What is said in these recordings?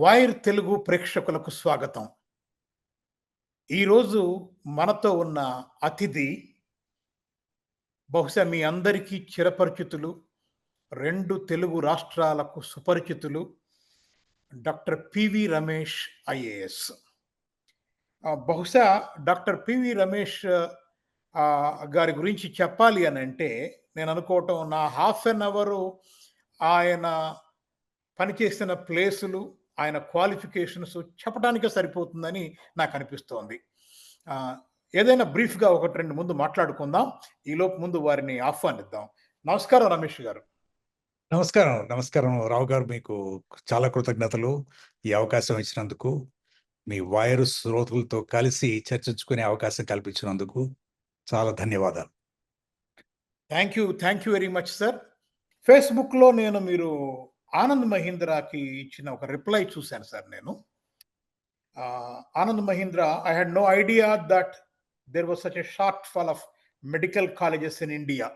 Wire Telugu ప్రేక్షకులకు స్వాగతం. ఈరోజు మనతో ఉన్న అతిథి బహుశా మీ అందరికీ చిరపరిచితులు. 2 తెలుగు రాష్ట్రాలకు సుపరిచితులు. Doctor PV Ramesh IAS. బహుశా డాక్టర్ పివి రమేష్ గారి గురించి చెప్పాలి అనంటే నేననుకోవటం నా హాఫ్ ఎన్ అవరు ఆయన పనిచేసిన ప్లేసులు, ఆయన క్వాలిఫికేషన్స్ చెప్పటానికే సరిపోతుందని నాకనిపిస్తోంది. ఆహ్, ఏదైనా బ్రీఫ్‌గా 1, 2 ముందు మాట్లాడుకుందాం. ఈలోపు ముందు వారిని ఆహ్వానిద్దాం. నమస్కారం రమేష్ గారు. నమస్కారం. నమస్కారం రావు గారు. మీకు చాలా కృతజ్ఞతలు. ఈ అవకాశం ఇచ్చినందుకు. మీ వాయరు శ్రోతలతో కలిసి చర్చించుకునే అవకాశం కల్పించినందుకు చాలా ధన్యవాదాలు. Thank you very much sir. ఫేస్‌బుక్‌లో నేను మీరు ఆనంద్ మహీంద్రాకి ఇచ్చిన ఒక రిప్లై చూసాను సార్ నేను. Anand Mahindra I had no idea that there was such a shortfall of medical colleges in India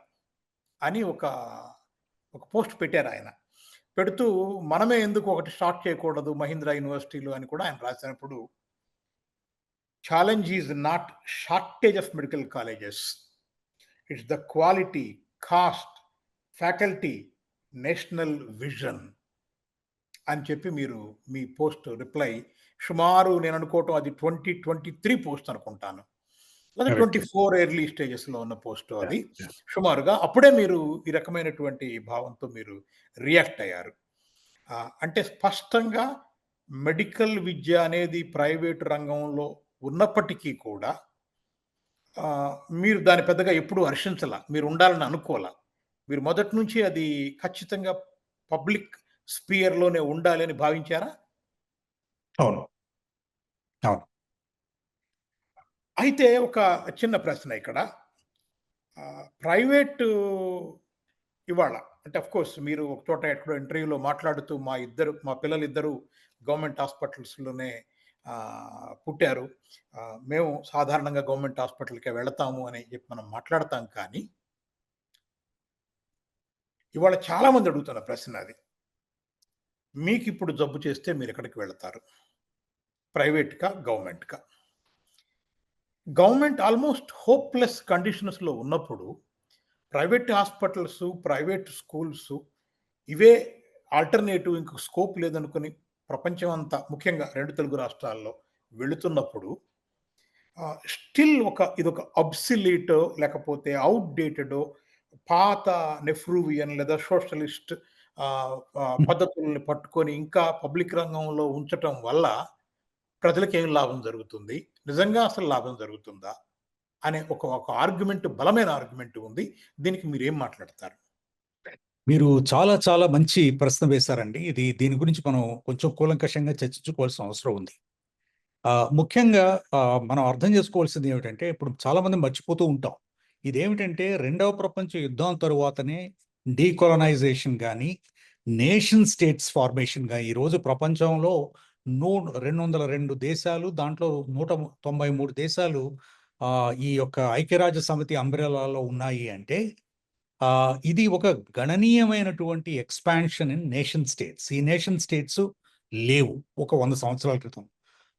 అని ఒక పోస్ట్ పెట్టారాయన. పెడుతూ మనమే ఎందుకు ఒకటి స్టార్ట్ చేయకూడదు మహీంద్రా యూనివర్సిటీలో అని కూడా ఆయన రాసినప్పుడు challenge is not shortage of medical colleges. It's the quality, cost, faculty, national vision అని చెప్పి మీరు మీ పోస్ట్ రిప్లై సుమారు నేను అనుకోవటం అది 2023 పోస్ట్ అనుకుంటాను. లేదా కరెక్ట్. 24 ఎర్లీ స్టేజెస్‌లో ఉన్న పోస్ట్ అది. యాహ్! సుమారుగా అప్పుడే మీరు ఈ రకమైనటువంటి భావంతో మీరు రియాక్ట్ అయ్యారు. అంటే స్పష్టంగా మెడికల్ విద్య అనేది ప్రైవేట్ రంగంలో ఉన్నప్పటికీ కూడా మీరు దాన్ని పెద్దగా ఎప్పుడూ హర్షించలా. మీరు ఉండాలని అనుకోలా. మీరు మొదటి నుంచి అది ఖచ్చితంగా పబ్లిక్ స్పియర్‌లోనే ఉండాలి అని భావించారా? అవును. అవును. అయితే ఒక చిన్న ప్రశ్న ఇక్కడ. ప్రైవేటు ఇవాళ అంటే ఆఫ్‌కోర్స్ మీరు ఒక చోట ఎక్కడో ఇంటర్వ్యూలో మాట్లాడుతూ మా పిల్లలిద్దరూ గవర్నమెంట్ హాస్పిటల్స్‌లోనే పుట్టారు. మేము సాధారణంగా గవర్నమెంట్ హాస్పిటల్‌కే వెళతాము అని చెప్పి మనం మాట్లాడతాం కానీ, ఇవాళ చాలామంది అడుగుతున్న ప్రశ్న అది. మీకిప్పుడు జబ్బు చేస్తే మీరెక్కడికి వెళతారు? ప్రైవేట్‌కా? గవర్నమెంట్‌కా? గవర్నమెంట్ ఆల్‌మోస్ట్ హోప్‌లెస్ కండిషన్స్‌లో ఉన్నప్పుడు ప్రైవేట్ హాస్పిటల్సు, ప్రైవేట్ స్కూల్సు ఇవే ఆల్టర్‌నేటివ్ ఇంక స్కోప్ లేదనుకుని ప్రపంచం అంతా ముఖ్యంగా 2 తెలుగు రాష్ట్రాల్లో వెళుతున్నప్పుడు స్టిల్ ఇదొక అబ్సలీటో లేకపోతే ఔట్‌డేటెడో పాత నెఫ్రూవియన్ లేదా సోషలిస్ట్ పద్ధతుల్ని పట్టుకొని ఇంకా పబ్లిక్ రంగంలో ఉంచటం వల్ల ప్రజలకేం లాభం జరుగుతుంది? నిజంగా అసలు లాభం జరుగుతుందా? అనే ఒక ఆర్గ్యుమెంట్ బలమైన ఆర్గ్యుమెంట్ ఉంది. దీనికి మీరేం మాట్లాడతారు? మీరు చాలా చాలా మంచి ప్రశ్న వేశారండి. దీని గురించి మనం కొంచెం కూలంకషంగా చర్చించుకోవాల్సిన అవసరం ఉంది. ముఖ్యంగా మనం అర్థం చేసుకోవాల్సింది ఏమిటంటే, ఇప్పుడు చాలామంది మర్చిపోతూ ఉంటాం. ఇదేమిటంటే, రెండవ ప్రపంచ యుద్ధం తరువాతనే డీకొలనైజేషన్ గాని, నేషన్ స్టేట్స్ ఫార్మేషన్ గాని, ఈరోజు ప్రపంచంలో 202 దేశాలు, దాంట్లో 193 దేశాలు ఈ యొక్క ఐక్యరాజ్య సమితి అంబ్రెలాలో ఉన్నాయి అంటే, ఇది ఒక గణనీయమైనటువంటి ఎక్స్‌పాన్షన్ ఇన్ నేషన్ స్టేట్స్. ఈ నేషన్ స్టేట్స్ లేవు ఒక 100 సంవత్సరాల క్రితం.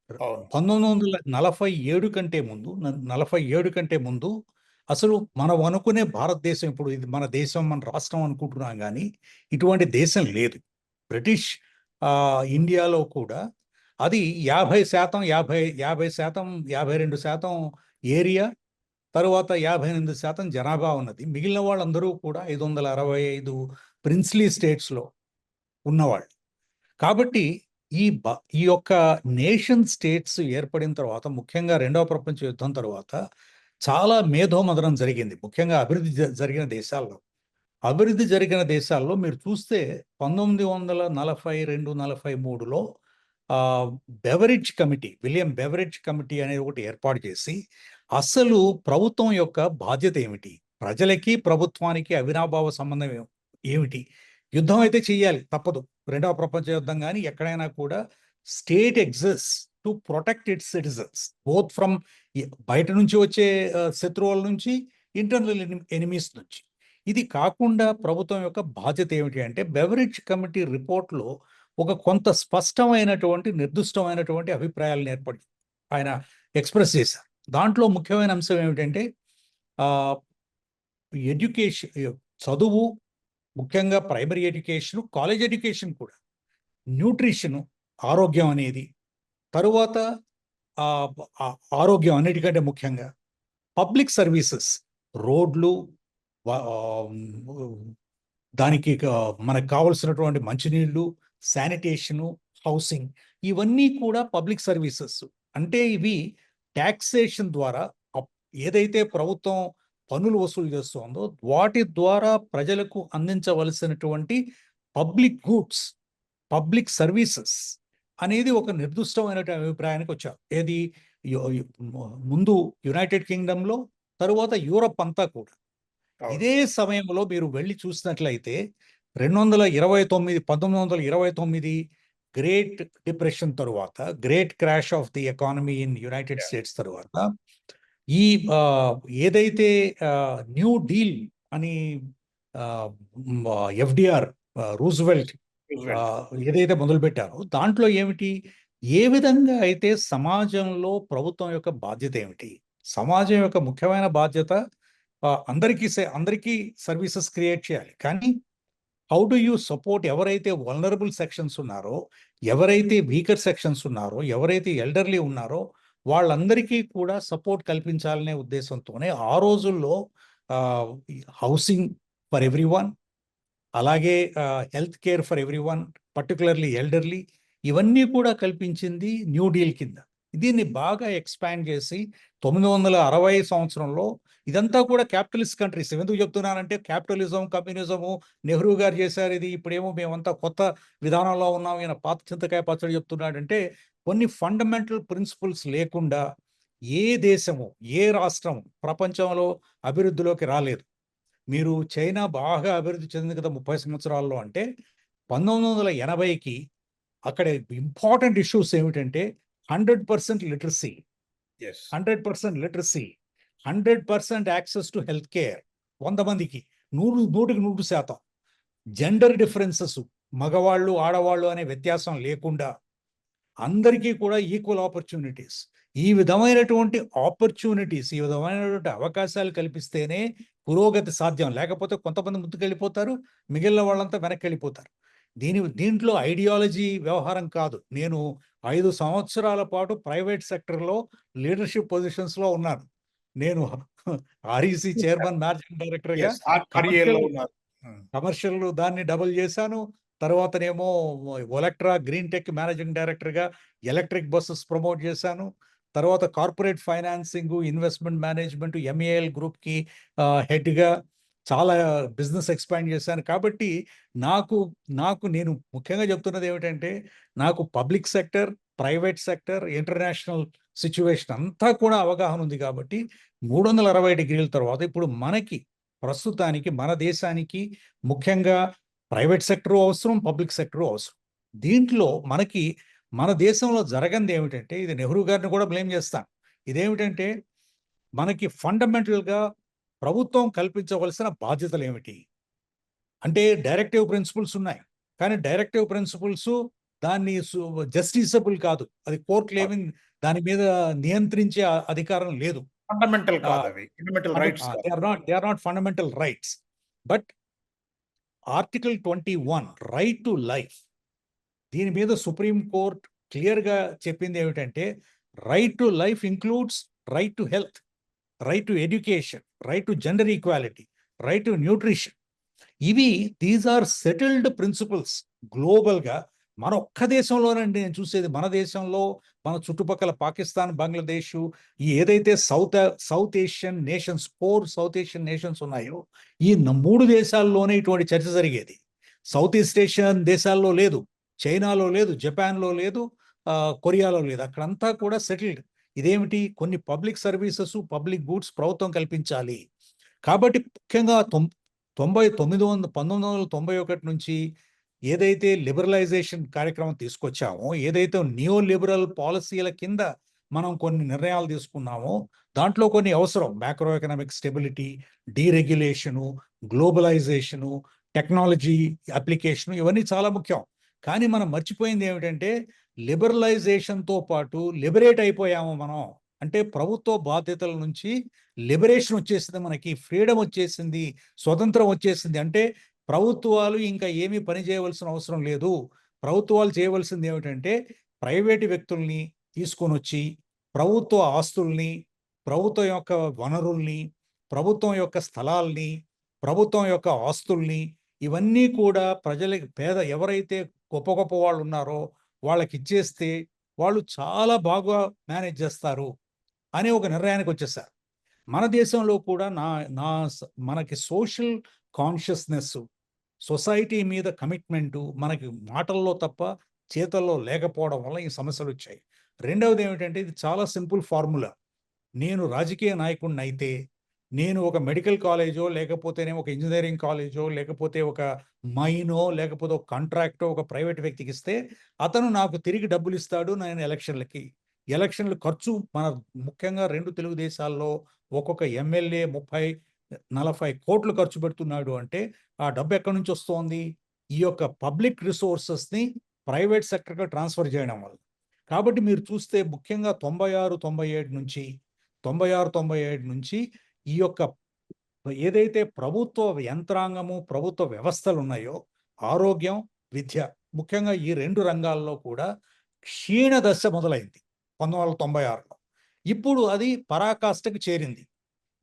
అవును. 1947 కంటే ముందు 47 కంటే ముందు అసలు మనం అనుకునే భారతదేశం, ఇప్పుడు ఇది మన దేశం, మన రాష్ట్రం అనుకుంటున్నాం గానీ, ఇటువంటి దేశం లేదు. బ్రిటిష్ ఇండియాలో కూడా అది 50% 50% 52% ఏరియా, తరువాత 58% జనాభా ఉన్నది. మిగిలిన వాళ్ళందరూ కూడా 565 ప్రిన్స్లీ స్టేట్స్‌లో ఉన్నవాళ్ళు. కాబట్టి ఈ యొక్క నేషన్ స్టేట్స్ ఏర్పడిన తర్వాత, ముఖ్యంగా రెండవ ప్రపంచ యుద్ధం తర్వాత చాలా మేధోమథనం జరిగింది. ముఖ్యంగా జరిగిన దేశాల్లో. అభివృద్ధి జరిగిన దేశాల్లో మీరు చూస్తే 1942, 43లో విలియం బెవరిడ్జ్ కమిటీ అనేది ఒకటి ఏర్పాటు చేసి, అసలు ప్రభుత్వం యొక్క బాధ్యత ఏమిటి? ప్రజలకి, ప్రభుత్వానికి అవినాభావ సంబంధం ఏమిటి? యుద్ధం అయితే చెయ్యాలి, తప్పదు. రెండవ ప్రపంచ యుద్ధం గాని ఎక్కడైనా కూడా state exists to protect it's citizens both from బయట నుంచి వచ్చే శత్రువుల నుంచి, ఇంటర్నల్ ఎనిమీస్ నుంచి. ఇది కాకుండా ప్రభుత్వం యొక్క బాధ్యత ఏమిటి అంటే, బెవరిడ్జ్ కమిటీ రిపోర్ట్‌లో ఒక కొంత స్పష్టమైనటువంటి నిర్దిష్టమైనటువంటి అభిప్రాయాలను ఆయన ఎక్స్ప్రెస్ చేశారు. దాంట్లో ముఖ్యమైన అంశం ఏమిటంటే ఎడ్యుకేషన్, చదువు, ముఖ్యంగా ప్రైమరీ ఎడ్యుకేషన్, కాలేజ్ ఎడ్యుకేషన్ కూడా, న్యూట్రిషన్, ఆరోగ్యం అనేది, తరువాత ఆరోగ్యం అన్నిటికంటే ముఖ్యంగా పబ్లిక్ సర్వీసెస్, రోడ్లు, దానికి మనకు కావలసినటువంటి మంచినీళ్ళు, శానిటేషను, హౌసింగ్, ఇవన్నీ కూడా పబ్లిక్ సర్వీసెస్. అంటే ఇవి ట్యాక్సేషన్ ద్వారా ఏదైతే ప్రభుత్వం పన్నులు వసూలు చేస్తుందో వాటి ద్వారా ప్రజలకు అందించవలసినటువంటి పబ్లిక్ గూడ్స్, పబ్లిక్ సర్వీసెస్ అనేది ఒక నిర్దిష్టమైన అభిప్రాయానికి వచ్చారు. ఏది ముందు యునైటెడ్ కింగ్డమ్లో, తరువాత యూరప్ అంతా కూడా. ఇదే సమయంలో మీరు వెళ్ళి చూసినట్లయితే 1929 గ్రేట్ డిప్రెషన్ తరువాత, great crash of the economy in United states తరువాత, ఈ ఏదైతే న్యూ డీల్ అని ఎఫ్డిఆర్, రూజ్వెల్ట్ ఏదైతే మొదలుపెట్టారో దాంట్లో ఏమిటి, ఏ విధంగా అయితే సమాజంలో ప్రభుత్వం యొక్క బాధ్యత ఏమిటి, సమాజం యొక్క ముఖ్యమైన బాధ్యత అందరికీ సర్వీసెస్ క్రియేట్ చేయాలి. కానీ హౌ డు యూ సపోర్ట్ ఎవరైతే వల్నరబుల్ సెక్షన్స్ ఉన్నారో, ఎవరైతే వీకర్ సెక్షన్స్ ఉన్నారో, ఎవరైతే ఎల్డర్లీ ఉన్నారో వాళ్ళందరికీ కూడా సపోర్ట్ కల్పించాలనే ఉద్దేశంతోనే ఆ రోజుల్లో హౌసింగ్ ఫర్ ఎవ్రీవన్, అలాగే health care for everyone, particularly elderly, ఇవన్నీ కూడా కల్పించింది న్యూ డీల్ కింద. దీన్ని బాగా ఎక్స్పాండ్ చేసి 1960 సంవత్సరంలో ఇదంతా కూడా క్యాపిటలిస్ట్ కంట్రీస్. ఎందుకు చెప్తున్నానంటే క్యాపిటలిజం, కమ్యూనిజము నెహ్రూ గారు చేశారు, ఇది ఇప్పుడేమో మేమంతా కొత్త విధానంలో ఉన్నాం, ఈయన పాత చింతకాయ పచ్చడి చెప్తున్నాడంటే కొన్ని ఫండమెంటల్ ప్రిన్సిపల్స్ లేకుండా ఏ దేశము, ఏ రాష్ట్రం ప్రపంచంలో అభివృద్ధిలోకి రాలేదు. మీరు చైనా బాగా అభివృద్ధి చెందింది కదా 30 సంవత్సరాల్లో అంటే 1980కి అక్కడ ఇంపార్టెంట్ ఇష్యూస్ ఏమిటంటే 100% literacy, 100% literacy, 100% access to health care, 100 మందికి 100% జెండర్ డిఫరెన్సెస్, మగవాళ్ళు ఆడవాళ్ళు అనే వ్యత్యాసం లేకుండా అందరికీ కూడా ఈక్వల్ ఆపర్చునిటీస్, ఈ విధమైనటువంటి అవకాశాలు కల్పిస్తేనే పురోగతి సాధ్యం. లేకపోతే కొంతమంది ముందుకెళ్ళిపోతారు, మిగిలిన వాళ్ళంతా వెనక్కి వెళ్ళిపోతారు. దీంట్లో ఐడియాలజీ వ్యవహారం కాదు. నేను 5 సంవత్సరాల పాటు ప్రైవేట్ సెక్టర్లో లీడర్షిప్ పొజిషన్స్లో ఉన్నాను. నేను ఆర్ఈసి చైర్మన్, మేనేజింగ్ డైరెక్టర్గా కమర్షియల్ దాన్ని డబుల్ చేశాను. తర్వాతనేమో ఒలెక్ట్రా గ్రీన్ టెక్ మేనేజింగ్ డైరెక్టర్గా ఎలక్ట్రిక్ బస్సెస్ ప్రమోట్ చేశాను. తర్వాత corporate financing, investment management, MAL గ్రూప్కి హెడ్గా చాలా బిజినెస్ ఎక్స్పాండ్ చేశాను. కాబట్టి నేను ముఖ్యంగా చెప్తున్నది ఏమిటంటే నాకు public sector, private sector, international situation అంతా కూడా అవగాహన ఉంది. కాబట్టి 360 డిగ్రీల తర్వాత ఇప్పుడు మనకి ప్రస్తుతానికి మన దేశానికి ముఖ్యంగా ప్రైవేట్ సెక్టరు అవసరం, పబ్లిక్ సెక్టరు అవసరం. దీంట్లో మన దేశంలో జరగంది ఏమిటంటే, ఇది నెహ్రూ గారిని కూడా బ్లేమ్ చేస్తాను, ఇదేమిటంటే మనకి ఫండమెంటల్గా ప్రభుత్వం కల్పించవలసిన బాధ్యతలు ఏమిటి అంటే డైరెక్టివ్ ప్రిన్సిపల్స్ ఉన్నాయి. కానీ డైరెక్టివ్ ప్రిన్సిపల్స్ దాన్ని జస్టిసబుల్ కాదు, అది కోర్టులు ఏమి దాని మీద నియంత్రించే అధికారం లేదు. ఫండమెంటల్ కాదు అవి, fundamental rights. They are not fundamental rights. But article 21 right to life, దీని మీద సుప్రీం కోర్ట్ క్లియర్గా చెప్పింది ఏమిటంటే right to life includes right to health, right to education, right to gender equality, right to nutrition. These are settled principles గ్లోబల్గా. మన ఒక్క దేశంలోనండి నేను చూసేది, మన దేశంలో, మన చుట్టుపక్కల పాకిస్తాన్, బంగ్లాదేశ్, ఈ ఏదైతే south Asian nations, 4 south Asian nations ఉన్నాయో ఈ 3 దేశాల్లోనే ఇటువంటి చర్చ జరిగేది. సౌత్ ఈస్ట్ ఏషియన్ దేశాల్లో లేదు, చైనాలో లేదు, జపాన్లో లేదు, కొరియాలో లేదు. అక్కడంతా కూడా సెటిల్డ్. ఇదేమిటి, కొన్ని పబ్లిక్ సర్వీసెస్, పబ్లిక్ గూడ్స్ ప్రభుత్వం కల్పించాలి. కాబట్టి ముఖ్యంగా 1991 నుంచి ఏదైతే లిబరలైజేషన్ కార్యక్రమం తీసుకొచ్చామో, ఏదైతే నియో లిబరల్ పాలసీల కింద మనం కొన్ని నిర్ణయాలు తీసుకున్నామో దాంట్లో కొన్ని అవసరం. Macro economic stability, deregulation, globalisation, technology application, ఇవన్నీ చాలా ముఖ్యం. కానీ మనం మర్చిపోయింది ఏమిటంటే లిబరలైజేషన్‌తో పాటు లిబరేట్ అయిపోయాము మనం. అంటే ప్రభుత్వ బాధ్యతల నుంచి లిబరేషన్ వచ్చేసింది మనకి. ఫ్రీడమ్ వచ్చేసింది. స్వతంత్రం వచ్చేసింది. అంటే ప్రభుత్వాలు ఇంకా ఏమీ పని చేయవలసిన అవసరం లేదు. ప్రభుత్వాలు చేయవలసింది ఏమిటంటే ప్రైవేటు వ్యక్తుల్ని తీసుకొనొచ్చి ప్రభుత్వ ఆస్తుల్ని, ప్రభుత్వం యొక్క వనరుల్ని, ప్రభుత్వం యొక్క స్థలాల్ని, ప్రభుత్వం యొక్క ఆస్తుల్ని ఇవన్నీ కూడా ప్రజలకి ఎవరైతే గొప్ప గొప్ప వాళ్ళున్నారో వాళ్ళకిచ్చేస్తే వాళ్ళు చాలా బాగా మేనేజ్ చేస్తారు అనే ఒక నిర్ణయానికొచ్చేసారు. మన దేశంలో కూడా నా నా స మనకి సోషల్ కాన్షియస్‌నెస్, సొసైటీ మీద కమిట్మెంటు మనకి మాటల్లో తప్ప చేతల్లో లేకపోవడం వల్ల ఈ సమస్యలొచ్చాయి. రెండవదేమిటంటే ఇది చాలా సింపుల్ ఫార్ములా. నేను రాజకీయ నాయకుడినైతే, నేను ఒక మెడికల్ కాలేజో, లేకపోతేనేమో ఒక ఇంజినీరింగ్ కాలేజో, లేకపోతే ఒక మైనో, లేకపోతే ఒక కాంట్రాక్టో ఒక ప్రైవేట్ వ్యక్తికిస్తే, అతను నాకు తిరిగి డబ్బులిస్తాడు నేను ఎలక్షన్‌లకి. ఎలక్షన్‌ల ఖర్చు ముఖ్యంగా 2 తెలుగు దేశాల్లో ఒక్కొక్క ఎమ్మెల్యే 30, 40 కోట్లు ఖర్చు పెడుతున్నాడు అంటే, ఆ డబ్బు ఎక్కడి నుంచొస్తోంది? ఈ యొక్క పబ్లిక్ రిసోర్సెస్‌ని ప్రైవేట్ సెక్టర్‌కి ట్రాన్స్‌ఫర్ చేయడం వల్ల. కాబట్టి మీరు చూస్తే ముఖ్యంగా 96, 97 నుంచి 96, 97 నుంచి ఈ యొక్క ఏదైతే ప్రభుత్వ యంత్రాంగము, ప్రభుత్వ వ్యవస్థలున్నాయో ఆరోగ్యం, విద్య ముఖ్యంగా ఈ 2 రంగాల్లో కూడా క్షీణ దశ మొదలైంది 1996లో. ఇప్పుడు అది పరాకాష్ఠకు చేరింది.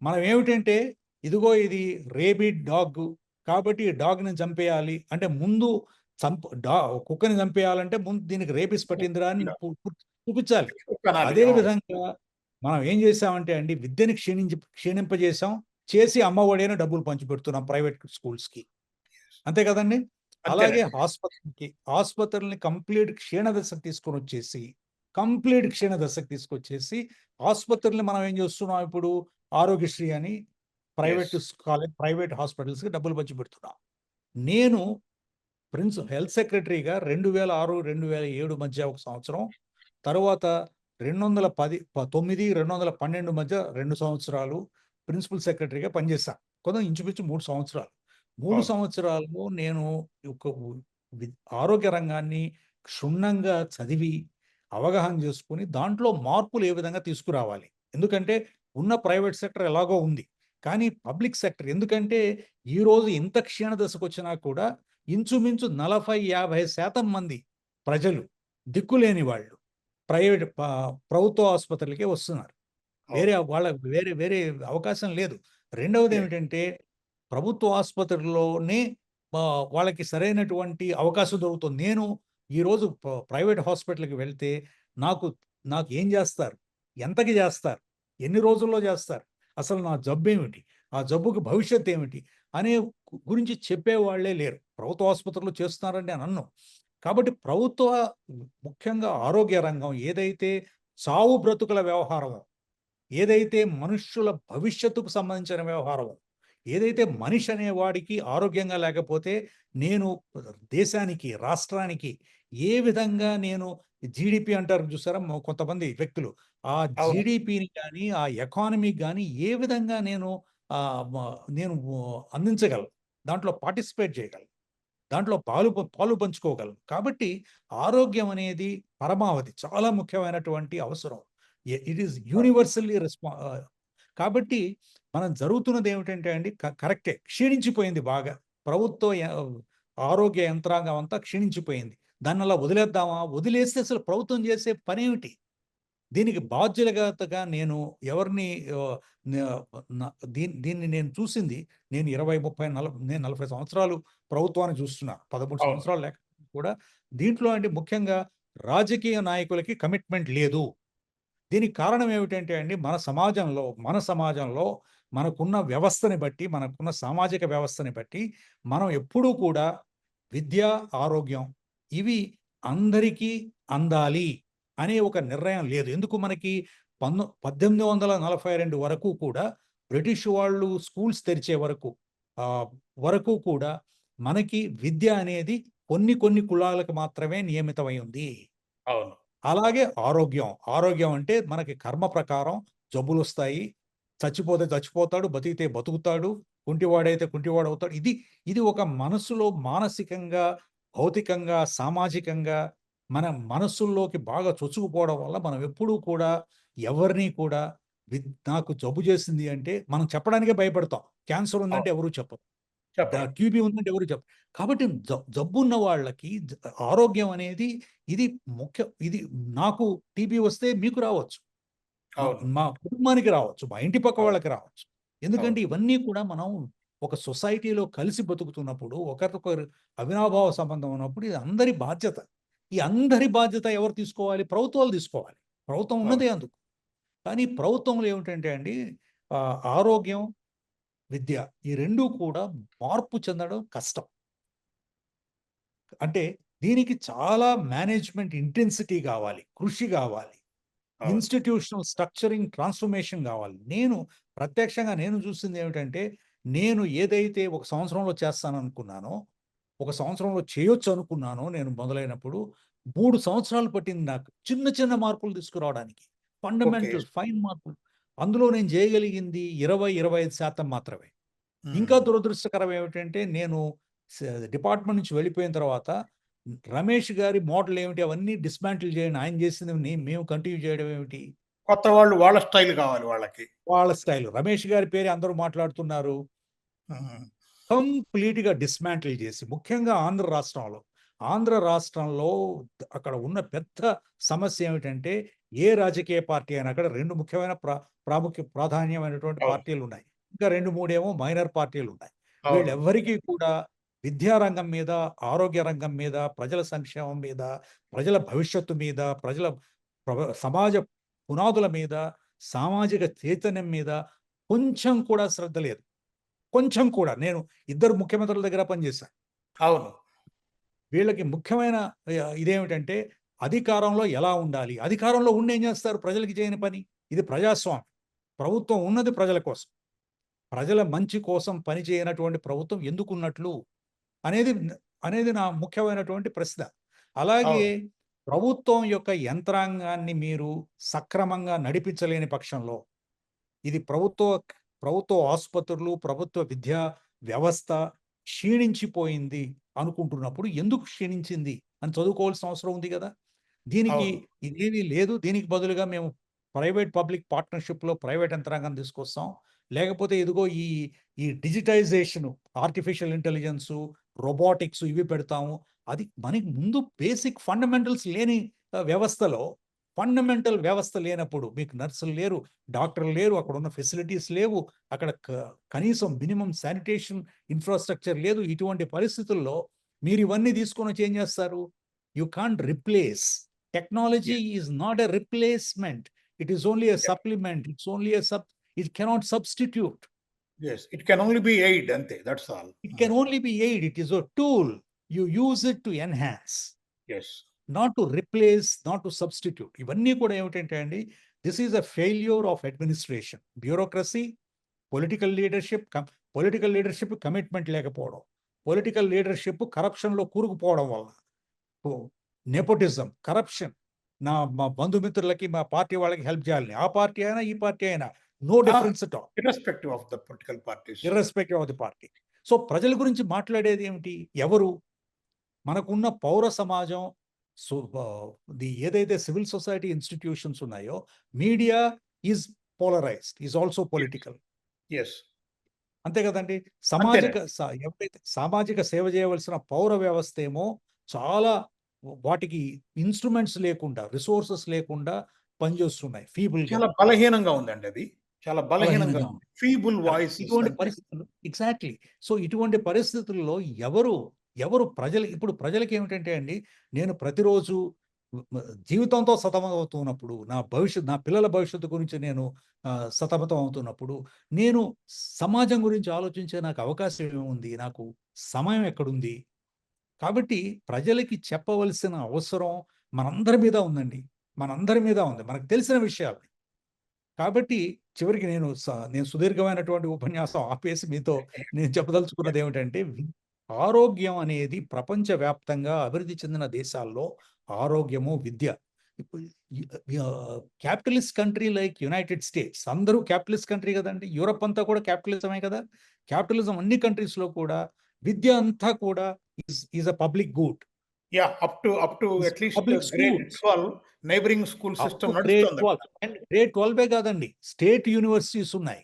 మనం ఏమిటంటే ఇదిగో ఇది రేబిడ్ డాగ్ కాబట్టి ఈ డాగ్‌ని చంపేయాలి. అంటే ముందు కుక్కని చంపేయాలంటే ముందు దీనికి రేబీస్ పట్టిందిరా అని చూపించాలి. కనాలి. అదే అవును. విధంగా మనం ఏం చేశామంటే అండి విద్యని క్షీణింపజేశాం. చేసి అమ్మఒడి అని డబ్బులు పంచిపెడుతున్నాం ప్రైవేట్ స్కూల్స్‌కి. అంతే కదండీ! అలాగే అంతేనండి. ఆస్పత్రుల్ని కంప్లీట్ క్షీణ దశకు తీసుకొచ్చేసి ఆస్పత్రుల్ని మనం ఏం చేస్తున్నాం ఇప్పుడు ఆరోగ్యశ్రీ అని యెస్. ప్రైవేట్ హాస్పిటల్స్‌కి డబ్బులు పంచిపెడుతున్నాం. నేను హెల్త్ సెక్రటరీగా 2006, 2007 మధ్య ఒక సంవత్సరం. తరువాత 2009, 2012 మధ్య 2 సంవత్సరాలు ప్రిన్సిపల్ సెక్రటరీగా పనిచేశాను. ఇంచుమించు 3 సంవత్సరాలు. 3 అవును. సంవత్సరాల్లో నేను ఒక ఆరోగ్య రంగాన్ని క్షుణ్ణంగా చదివి, అవగాహన చేసుకొని దాంట్లో మార్పులు ఏ విధంగా తీసుకురావాలి. ఎందుకంటే ఉన్న ప్రైవేట్ సెక్టర్ ఎలాగో ఉంది. కానీ పబ్లిక్ సెక్టర్ ఎందుకంటే ఈరోజు ఇంత క్షీణ దశకొచ్చినా కూడా ఇంచుమించు 40, 50% మంది ప్రజలు దిక్కులేని వాళ్ళు ప్రభుత్వ ఆసుపత్రులకే వస్తున్నారు. అవును. వేరే వేరే అవకాశం లేదు. లేదు. రెండవదేమిటంటే ప్రభుత్వ ఆసుపత్రుల్లోనే వాళ్ళకి సరైనటువంటి అవకాశం దొరుకుతుంది. నేను ఈరోజు ప్రైవేట్ హాస్పిటల్‌కి వెళ్తే నాకు నాకేం జేస్తారు? ఎంతకి జేస్తారు? ఎన్ని రోజుల్లో జేస్తారు? అసలు నా జబ్బేమిటి? ఆ జబ్బుకి భవిష్యత్తేమిటి? అనే గురించి చెప్పేవాళ్ళే లేరు. ప్రభుత్వ ఆసుపత్రుల్లో చేస్తున్నారని నేను అనను. కాబట్టి ముఖ్యంగా ఆరోగ్య రంగం ఏదైతే చావు బ్రతుకుల వ్యవహారమో, ఏదైతే మనుష్యుల భవిష్యత్తుకు సంబంధించిన వ్యవహారమో, ఏదైతే మనిషి అనేవాడికి ఆరోగ్యంగా లేకపోతే నేను దేశానికి, రాష్ట్రానికి ఏ విధంగా నేను జీడీపీ అంటారు చూసారా? కొంతమంది వ్యక్తులు. ఆ అవును. జీడీపీని గాని, ఆ ఎకానమీకి గాని ఏ విధంగా నేను ఆహ్, మ నేను అందించగలను? దాంట్లో పార్టిసిపేట్ చేయగలను. దాంట్లో పాలు పంచుకోగలను. కాబట్టి ఆరోగ్యం అనేది పరమావధి. చాలా ముఖ్యమైనటువంటి అవసరం. ఇట్ ఈస్ యూనివర్సల్లీ కాబట్టి మనం జరుగుతున్నది ఏమిటంటే అండి కరెక్టే. క్షీణించిపోయింది బాగా. ప్రభుత్వ ఆరోగ్య యంత్రాంగం అంతా క్షీణించిపోయింది. దాన్నలా వదిలేద్దామా? వదిలేస్తే అసలు ప్రభుత్వం చేసే పనేమిటి? దీనికి బాధ్యులుగా నేను ఎవరిని ఆహ్, న న దీన్ని నేను చూసింది నేను 20, 30, 40 నేను 40 సంవత్సరాలు ప్రభుత్వాన్ని చూస్తున్నాను. 13 అవును. సంవత్సరాలు లేక కూడా దీంట్లో అంటే ముఖ్యంగా రాజకీయ నాయకులకి కమిట్మెంట్ లేదు. దీనికి కారణం ఏమిటంటే అండి మన సమాజంలో మనకున్న వ్యవస్థని బట్టి, మనకున్న సామాజిక వ్యవస్థని బట్టి మనం ఎప్పుడూ కూడా విద్య, ఆరోగ్యం ఇవి అందరికీ అందాలి అనే ఒక నిర్ణయం లేదు. ఎందుకు మనకి 1842 వరకు కూడా బ్రిటిష్ వాళ్ళు స్కూల్స్ తెరిచే ఆహ్, వరకు కూడా మనకి విద్య అనేది కొన్ని కులాలకు మాత్రమే నియమితమై ఉంది. అవును. అలాగే ఆరోగ్యం. ఆరోగ్యం అంటే మనకి కర్మ ప్రకారం జబ్బులొస్తాయి. చచ్చిపోతే చచ్చిపోతాడు, బతికితే బతుకుతాడు, కుంటివాడైతే కుంటివాడవుతాడు. ఇది ఒక మనసులో మానసికంగా భౌతికంగా, సామాజికంగా మన మనస్సుల్లోకి బాగా చొచ్చుకుపోవడం వల్ల మనం ఎప్పుడూ కూడా ఎవరిని కూడా నాకు జబ్బు చేసింది అంటే మనం చెప్పడానికే భయపడతాం. క్యాన్సర్ అవును. ఉందంటే ఎవరు చెప్పరు. చెప్పరు. టీబీ ఉందంటే ఎవరు చెప్పరు. కాబట్టి జబ్బున్న వాళ్ళకి ఆరోగ్యం అనేది ఇది ఇది నాకు టీబీ వస్తే మీకు రావచ్చు. మా అవును. మా కుటుంబానికి రావచ్చు. మా ఇంటి పక్క అవును. వాళ్ళకి రావచ్చు. ఎందుకంటే అవును. ఇవన్నీ కూడా మనం ఒక సొసైటీలో కలిసి బతుకుతున్నప్పుడు, ఒకరికొకరు అవినాభావ సంబంధం ఉన్నప్పుడు ఇది అందరి బాధ్యత. ఈ అందరి బాధ్యత ఎవరు తీసుకోవాలి? ప్రభుత్వాలు తీసుకోవాలి. ప్రభుత్వం అవును. ఉన్నదే అందుకు. కానీ ప్రభుత్వంలో ఏమిటంటే అండి ఆరోగ్యం, విద్య ఈ 2 కూడా మార్పు చెందడం కష్టం. అంటే దీనికి చాలా మేనేజ్‌మెంట్ ఇంటెన్సిటీ గావాలి. కృషి గావాలి. అవును. ఇన్‌స్టిట్యూషనల్ స్ట్రక్చరింగ్ ట్రాన్స్‌ఫర్మేషన్ గావాలి. ప్రత్యక్షంగా నేను చూసిందేమిటంటే, నేను ఏదైతే ఒక సంవత్సరంలో చేస్తాననుకున్నానో, ఒక సంవత్సరంలో చేయొచ్చనుకున్నానో నేను మొదలైనప్పుడు, 3 సంవత్సరాలు పట్టింది నాకు చిన్న చిన్న మార్పులు తీసుకురావడానికి. ఓకే. ఫండమెంటల్ ఫైన్ మార్పులు. అందులో నేను చేయగలిగింది 20, 25% మాత్రమే. ఇంకా హ్మ్. దురదృష్టకరం ఏమిటంటే, నేను స డిపార్ట్‌మెంట్ నుంచి వెళ్ళిపోయిన తర్వాత, రమేష్ గారి మోడల్ ఏమిటి అవన్నీ డిస్మాంటిల్ చేయండి. ఆయన చేసింది మేము కంటిన్యూ చేయడం ఏమిటి? కొత్త వాళ్ళు వాళ్ళ స్టైల్ కావాలి వాళ్ళకి. వాళ్ళ స్టైల్. రమేష్ గారి పేరే అందరూ మాట్లాడుతున్నారు. హ్మ్. కంప్లీట్‌గా డిస్మాంటిల్ చేసి, ముఖ్యంగా ఆంధ్ర రాష్ట్రంలో. ఆంధ్ర రాష్ట్రంలో అక్కడ ఉన్న పెద్ద సమస్య ఏమిటంటే, ఏ రాజకీయ పార్టీ అయినా అక్కడ 2 ముఖ్యమైన ప్రాధాన్యమైనటువంటి అవును. పార్టీలున్నాయి. ఇంకా 2, 3 ఏమో మైనర్ పార్టీలున్నాయి. అవును. వీళ్ళెవ్వరికీ కూడా విద్యా రంగం మీద, ఆరోగ్య రంగం మీద, ప్రజల సంక్షేమం మీద, ప్రజల భవిష్యత్తు మీద, సమాజ పునాదుల మీద, సామాజిక చైతన్యం మీద కొంచెం కూడా శ్రద్ధ లేదు. కొంచెం కూడా. నేను ఇద్దరు ముఖ్యమంత్రుల దగ్గర పనిచేశాను. అవును. వీళ్ళకి ముఖ్యమైన ఇదేమిటంటే అధికారంలో ఎలా ఉండాలి? అధికారంలో ఉండి ఏం చేస్తారు? ప్రజలకి చేయని పని. ఇది ప్రజాస్వామ్యం. ప్రభుత్వం ఉన్నది ప్రజల కోసం. ప్రజల మంచి కోసం పని చేయనటువంటి ప్రభుత్వం ఎందుకున్నట్లు? అనేది అనేది నా ముఖ్యమైనటువంటి ప్రశ్న. అలాగే అవును. ప్రభుత్వం యొక్క యంత్రాంగాన్ని మీరు సక్రమంగా నడిపించలేని పక్షంలో ఇది ప్రభుత్వ ఆసుపత్రులు, ప్రభుత్వ విద్యా వ్యవస్థ క్షీణించిపోయింది అనుకుంటున్నప్పుడు, ఎందుకు క్షీణించింది అని చదువుకోవాల్సిన అవసరం ఉంది గదా! దీనికి అవును. ఇదేమీ లేదు. దీనికి బదులుగా మేము ప్రైవేట్ పబ్లిక్ పార్ట్నర్‌షిప్‌లో ప్రైవేట్ యంత్రాంగం తీసుకొస్తాం. లేకపోతే ఇదిగో ఈ డిజిటైజేషను, ఆర్టిఫిషియల్ ఇంటెలిజెన్సు, రోబోటిక్స్ ఇవి పెడతాము. అది మనకి ముందు బేసిక్ ఫండమెంటల్స్ లేని వ్యవస్థలో ఫండమెంటల్ వ్యవస్థ లేనప్పుడు మీకు నర్సులు లేరు, డాక్టర్లు లేరు, అక్కడున్న ఫెసిలిటీస్ లేవు. అక్కడ కనీసం మినిమమ్ శానిటేషన్ ఇన్‌ఫ్రాస్ట్రక్చర్ లేదు. ఇటువంటి పరిస్థితుల్లో మీరివన్నీ తీసుకొనొచ్చి ఏం చేస్తారు? You can't replace. Technology yes. Is not a replacement. It is only a yeah! Supplement. It cannot substitute. Yes. It can only be aid అంతే. That's all. It hmm. Can only be aid. It is a tool. You use it to enhance. Yes. Not to replace, not to substitute. ఇవన్నీ కూడా ఏమిటంటే అండి, this is a failure of administration. Bureaucracy, political leadership political leadership commitment లేకపోవడం. Political leadership కరప్షన్‌లో కూరుకుపోవడం వల్ల. Nepotism, corruption. మా బంధుమిత్రులకి, మా party వాళ్ళకి help చేయాలని. ఆ పార్టీ అయినా, ఈ పార్టీ అయినా నో ఆ! Difference at all. Irrespective of the political parties. Irrespective of the party. So, ప్రజల గురించి మాట్లాడేది ఏమిటి? ఎవరు? మనకున్న పౌర సమాజం సో, ఏదైతే సివిల్ సొసైటీ ఇన్‌స్టిట్యూషన్స్ ఉన్నాయో, media is polarised. Is also yes. Political. Yes. అంతే కదండీ! అంతేనండి. ఎవరైతే సామాజిక సేవ చేయవలసిన పౌర వ్యవస్థేమో చాలా వాటికి ఇన్‌స్ట్రుమెంట్స్ లేకుండా, రిసోర్సెస్ లేకుండా పనిచేస్తున్నాయి ఫీబుల్‌గా. చాలా బలహీనంగా ఉందండి అది. చాలా బలహీనంగా బలహీనంగా ఉంది. ఉంది. Feeble correct. వాయిసెస్ ఇటువంటి అంతే. పరిస్థితుల్లో ఎగ్జాక్ట్‌లీ. సో, ఇటువంటి పరిస్థితుల్లో ఎవరు, ఎవరు ఇప్పుడు ప్రజలకేమిటంటే అండి, నేను ప్రతిరోజు మ మ జీవితంతో సతమతమవుతున్నప్పుడు, నా పిల్లల భవిష్యత్తు గురించి నేను సతమతం అవుతున్నప్పుడు, నేను సమాజం గురించి ఆలోచించే నాకు అవకాశం ఏముంది? నాకు సమయం ఎక్కడుంది? కాబట్టి ప్రజలకి చెప్పవలసిన అవసరం మనందరి మీద ఉందండి. మనందరి మీద ఉంది. మనకు తెలిసిన విషయాలు. కాబట్టి చివరికి నేను సుదీర్ఘమైనటువంటి ఉపన్యాసం ఆపేసి మీతో నేను చెప్పదలుచుకున్నదేమిటంటే, ఆరోగ్యం అనేది ప్రపంచవ్యాప్తంగా అభివృద్ధి చెందిన దేశాల్లో ఆరోగ్యము, విద్య ఇప్పుడు capitalist country like United states అందరూ క్యాపిటలిస్ట్ కంట్రీ గదండీ! యూరప్ అంతా కూడా క్యాపిటలిజమే కదా! క్యాపిటలిజం అన్ని కంట్రీస్‌లో కూడా విద్య అంతా కూడా is a public good. Up to at least public grade schools 12 neighbouring school up to system grade నడుస్తుంది. 12 అండ్ గ్రేడ్ 12 కాదండి, స్టేట్ యూనివర్సిటీస్ ఉన్నాయి.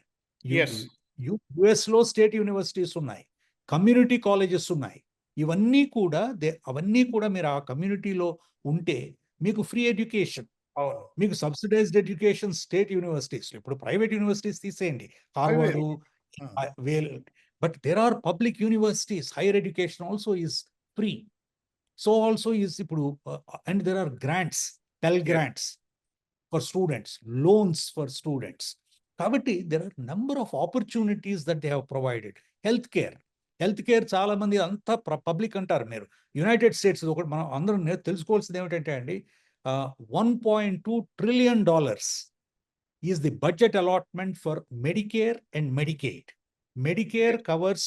Yes. యుఎస్ లో స్టేట్ యూనివర్సిటీస్ ఉన్నాయి, కమ్యూనిటీ కాలేజెస్ ఉన్నాయి. అవన్నీ కూడా మీరు ఆ కమ్యూనిటీలో ఉంటే మీకు ఫ్రీ ఎడ్యుకేషన్, అవును. మీకు సబ్సిడైజ్డ్ ఎడ్యుకేషన్ స్టేట్ యూనివర్సిటీస్. ఇప్పుడు ప్రైవేట్ యూనివర్సిటీస్ తీసేయండి, Harvard, but there are public universities, higher education also is free. So also is ఇప్పుడు and there are grants, tell grants for students, loans for students. కాబట్టి there are number of opportunities that they have provided. Health care చాలా మంది అంతా public అంటారు. మీరు United states ఒకటి మనం అందరం తెలుసుకోవాల్సింది ఏమిటంటే అండి, $1.2 trillion is the budget allotment for Medicare and Medicaid. Medicare covers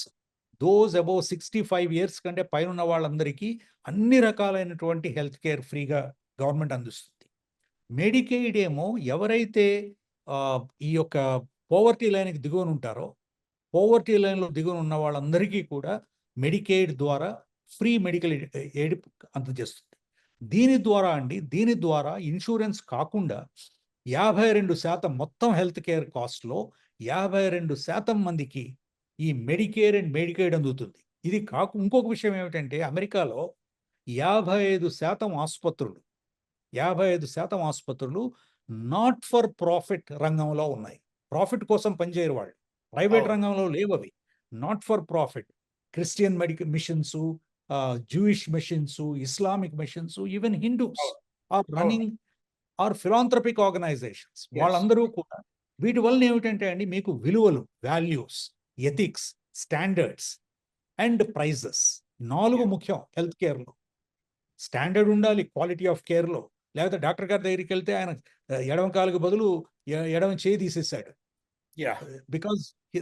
those above 65 years కంటే పైన ఉన్న వాళ్ళందరికీ అన్ని రకాలైనటువంటి హెల్త్ కేర్ ఫ్రీగా గవర్నమెంట్ అందిస్తుంది. మెడికేడ్ ఏమో ఎవరైతే ఈ యొక్క పోవర్టీ లైన్కి దిగువన ఉంటారో, పోవర్టీ లైన్లో దిగువన ఉన్న వాళ్ళందరికీ కూడా మెడికేడ్ ద్వారా ఫ్రీ మెడికల్ ఎయిడ్ అందజేస్తుంది. దీని ద్వారా ఇన్సూరెన్స్ కాకుండా 52% మొత్తం హెల్త్ కేర్ కాస్ట్లో 52% మందికి ఈ మెడికేర్ అండ్ మెడికేడ్ అందుతుంది. ఇది ఇంకొక విషయం ఏమిటంటే, అమెరికాలో 55% ఆసుపత్రులు నాట్ ఫర్ ప్రాఫిట్ రంగంలో ఉన్నాయి. ప్రాఫిట్ కోసం పనిచేయరు వాళ్ళు, ప్రైవేట్ రంగంలో లేవవి, not for profit. Christian medical missions, Jewish missions, Islamic missions, even Hindus are running are philanthropic organisations. వాళ్ళందరూ కూడా వీటి వలన ఏమిటంటే అండి, మీకు విలువలు, values, ethics, standards and prices 4 ముఖ్యం హెల్త్ కేర్లో. స్టాండర్డ్ ఉండాలి క్వాలిటీ ఆఫ్ కేర్లో. లేకపోతే డాక్టర్ గారి దగ్గరికి వెళ్తే ఆయన ఎడమ కాలుకి బదులు ఎడమ చేయి తీసేసాడు, because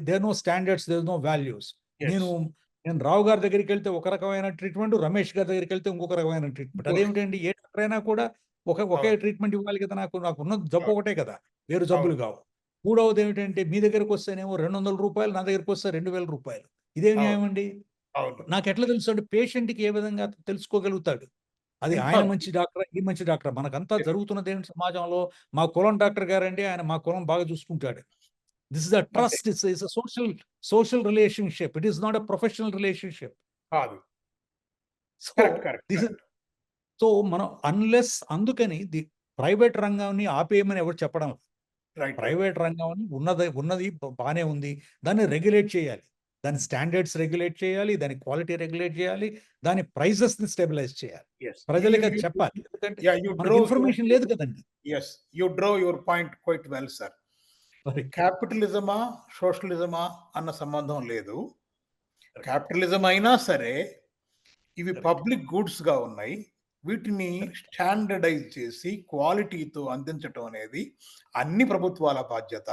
there no standards, there no values. నేను రావు గారి దగ్గరికి వెళ్తే ఒక రకమైన ట్రీట్మెంట్, రమేష్ గారి దగ్గరికి వెళ్తే ఇంకొక రకమైన ట్రీట్మెంట్. అదేమిటండి, ఏ డాక్టర్ అయినా కూడా ఒకే ట్రీట్మెంట్ ఇవ్వాలి కదా. నాకు ఉన్న జబ్బు ఒకటే కదా, వేరు జబ్బులు కావు. మూడవది ఏమిటంటే, మీ దగ్గరకు వస్తేనేమో $200, నా దగ్గరకు వస్తే $2000. ఇదేం న్యాయం అండి? నాకు ఎట్లా తెలుసు అంటే, పేషెంట్కి ఏ విధంగా తెలుసుకోగలుగుతాడు? అది ఆయన మంచి డాక్టర్, ఈ మంచి డాక్టర్. మనకంతా జరుగుతున్నది ఏంటి సమాజంలో, మా కులం డాక్టర్ గారండి, ఆయన మా కులం బాగా చూసుకుంటాడు. This is a trust, it's a social relationship, it is not a professional relationship. So మనం అందుకని ప్రైవేట్ రంగాన్ని ఆపేయమని ఎవరు చెప్పడం. ప్రైవేట్ రంగం ఉన్నది బాగానే ఉంది, దాన్ని రెగ్యులేట్ చేయాలి, దాని స్టాండర్డ్స్ రెగ్యులేట్ చేయాలి, దాని క్వాలిటీ రెగ్యులేట్ చేయాలి, దాని ప్రైజెస్ ని స్టెబిలైజ్ చేయాలి, ప్రజలకు అది చెప్పాలి. ఎందుకంటే ఇన్ఫర్మేషన్ లేదు కదండి. You draw your point quite well sir. క్యాపిటలిజమా సోషలిజమా అన్న సంబంధం లేదు. క్యాపిటలిజం అయినా సరే ఇవి పబ్లిక్ గూడ్స్ గా ఉన్నాయి. వీటిని స్టాండర్డైజ్ చేసి క్వాలిటీతో అందించటం అనేది అన్ని ప్రభుత్వాల బాధ్యత.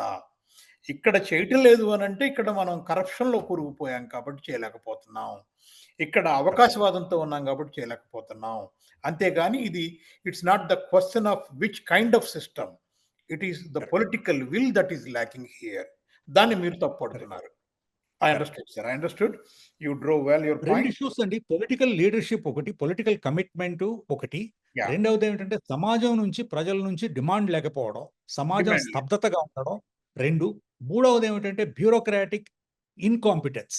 ఇక్కడ చేయటం లేదు అని అంటే, ఇక్కడ మనం కరప్షన్లో కూరుకుపోయాం కాబట్టి చేయలేకపోతున్నాం, ఇక్కడ అవకాశవాదంతో ఉన్నాం కాబట్టి చేయలేకపోతున్నాం. అంతేగాని it's not the question of which kind of system, it is the political will that is lacking here. దాన్ని మీరు తప్పుపడుతున్నారు. I understood, sir. I understood. You drove well your point. 2 issues అండి, పొలిటికల్ లీడర్షిప్ ఒకటి, political commitment ఒకటి. రెండవది ఏమిటంటే, సమాజం నుంచి, ప్రజల నుంచి డిమాండ్ లేకపోవడం, సమాజం స్తబ్దతగా ఉండడం 2. మూడవది ఏమిటంటే బ్యూరోక్రాటిక్ ఇన్కాంపిటెన్స్.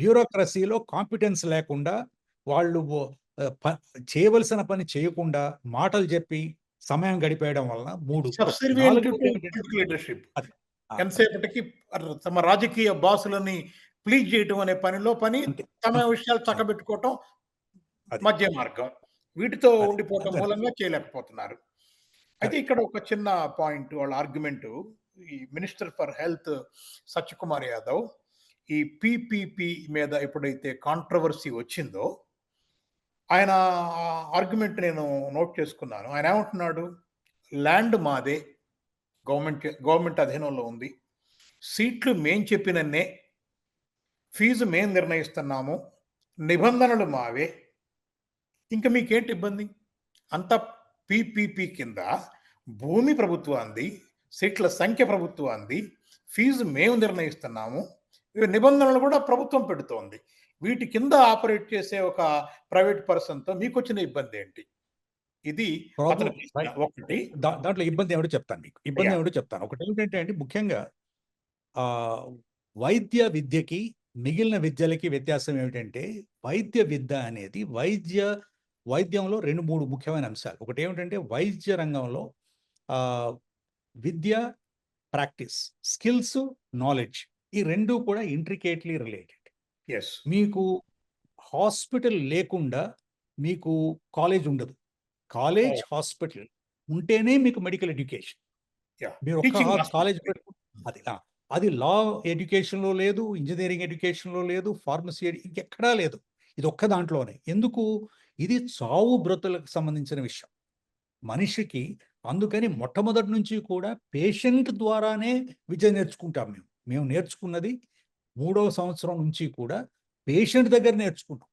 బ్యూరోక్రసీలో కాంపిటెన్స్ లేకుండా, వాళ్ళు చేయవలసిన పని చేయకుండా మాటలు చెప్పి సమయం గడిపేయడం వలన 3. లీడర్షిప్ ఎంతసేపటికి తమ రాజకీయ బాసులని ప్లీజ్ చేయటం అనే పని తమ విషయాలు చక్కబెట్టుకోవటం మధ్య మార్గం, వీటితో ఉండిపోవటం మూలంగా చేయలేకపోతున్నారు. అయితే ఇక్కడ ఒక చిన్న పాయింట్, వాళ్ళ ఆర్గ్యుమెంట్, ఈ minister for health Satyakumar Yadav ఈ పిపిపి మీద ఎప్పుడైతే కాంట్రవర్సీ వచ్చిందో, ఆయన ఆర్గ్యుమెంట్ నేను నోట్ చేసుకున్నాను. ఆయన ఏమంటున్నాడు, ల్యాండ్ మాదే, గవర్నమెంట్ అధీనంలో ఉంది, సీట్లు మేం చెప్పినన్నే, ఫీజు మేం నిర్ణయిస్తున్నాము, నిబంధనలు మావే, ఇంకా మీకేంటి ఇబ్బంది? అంత పిపిపి కింద భూమి ప్రభుత్వాన్ని, సీట్ల సంఖ్య ప్రభుత్వాన్ని, ఫీజు మేము నిర్ణయిస్తున్నాము, నిబంధనలు కూడా ప్రభుత్వం పెడుతోంది. వీటి కింద ఆపరేట్ చేసే ఒక ప్రైవేట్ పర్సన్‌తో మీకొచ్చిన ఇబ్బందేంటి? ఇది అతని ప్రాబ్లమ్ ప్రశ్న ఒకటి. దాంట్లో ఇబ్బంది ఏమిటో చెప్తాను మీకు. ఇబ్బంది యాహ్! ఏమిటో చెప్తాను. ఒకటేంటంటే అండి ముఖ్యంగా ఆహ్, వైద్య విద్యకి, మిగిలిన విద్యలకి వ్యత్యాసం ఏమిటంటే, వైద్య విద్య అనేది వైద్యంలో 2, 3 ముఖ్యమైన అంశాలు. ఒకటేమిటంటే వైద్య రంగంలో ఆహ్, విద్య, ప్రాక్టీస్, స్కిల్స్, నాలెడ్జ్ ఈ 2 కూడా ఇంట్రికేట్‌లీ రిలేటెడ్. యెస్. మీకు హాస్పిటల్ లేకుండా మీకు కాలేజ్ ఉండదు. కాలేజ్, అవును. హాస్పిటల్ ఉంటేనే మీకు మెడికల్ ఎడ్యుకేషన్. యాహ్! మీరు ఒక్క టీచింగ్ హాస్పిటల్ కాలేజ్ ఇది. అది అది లా ఎడ్యుకేషన్‌లో లేదు, ఇంజినీరింగ్ ఎడ్యుకేషన్‌లో లేదు, ఫార్మసీ ఇంకెక్కడా లేదు. ఇది ఒక్క దాంట్లోనే. ఎందుకు? ఇది చావు బ్రతులకు సంబంధించిన విషయం. మనిషికి అందుకని మొట్టమొదటి నుంచి కూడా పేషెంట్ ద్వారానే విద్య నేర్చుకుంటాం మేము. మేము నేర్చుకున్నది మూడవ సంవత్సరం నుంచి కూడా పేషెంట్ దగ్గర నేర్చుకున్నాం.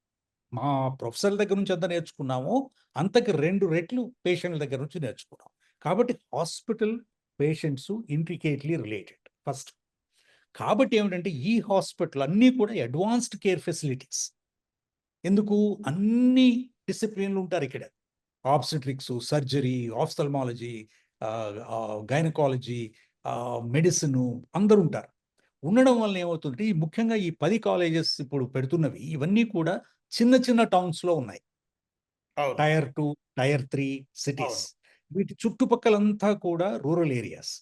మా ప్రొఫెసర్‌ల దగ్గర నుంచి ఎంత నేర్చుకున్నామో, అంతకు 2 రెట్లు పేషెంట్‌ల దగ్గర నుంచి నేర్చుకున్నాం. కాబట్టి hospital, patients intricately related first. కాబట్టి ఏమిటంటే, ఈ హాస్పిటల్ అన్నీ కూడా అడ్వాన్స్డ్ కేర్ ఫెసిలిటీస్. ఎందుకు? అన్ని డిసిప్లిన్‌లు ఉంటారిక్కడ. ఆబ్స్టెట్రిక్సు, సర్జరీ, ఆఫ్థల్మాలజీ, గైనకాలజీ, మెడిసిను అందరుంటారు. ఉండడం వలన ఏమవుతుందంటే, ఈ ముఖ్యంగా ఈ 10 కాలేజెస్ ఇప్పుడు పెడుతున్నవి ఇవన్నీ కూడా చిన్న చిన్న టౌన్స్‌లో ఉన్నాయి. అవును. Tier 2, tier 3 cities. అవును. వీటి చుట్టుపక్కలంతా కూడా రూరల్ ఏరియాస్.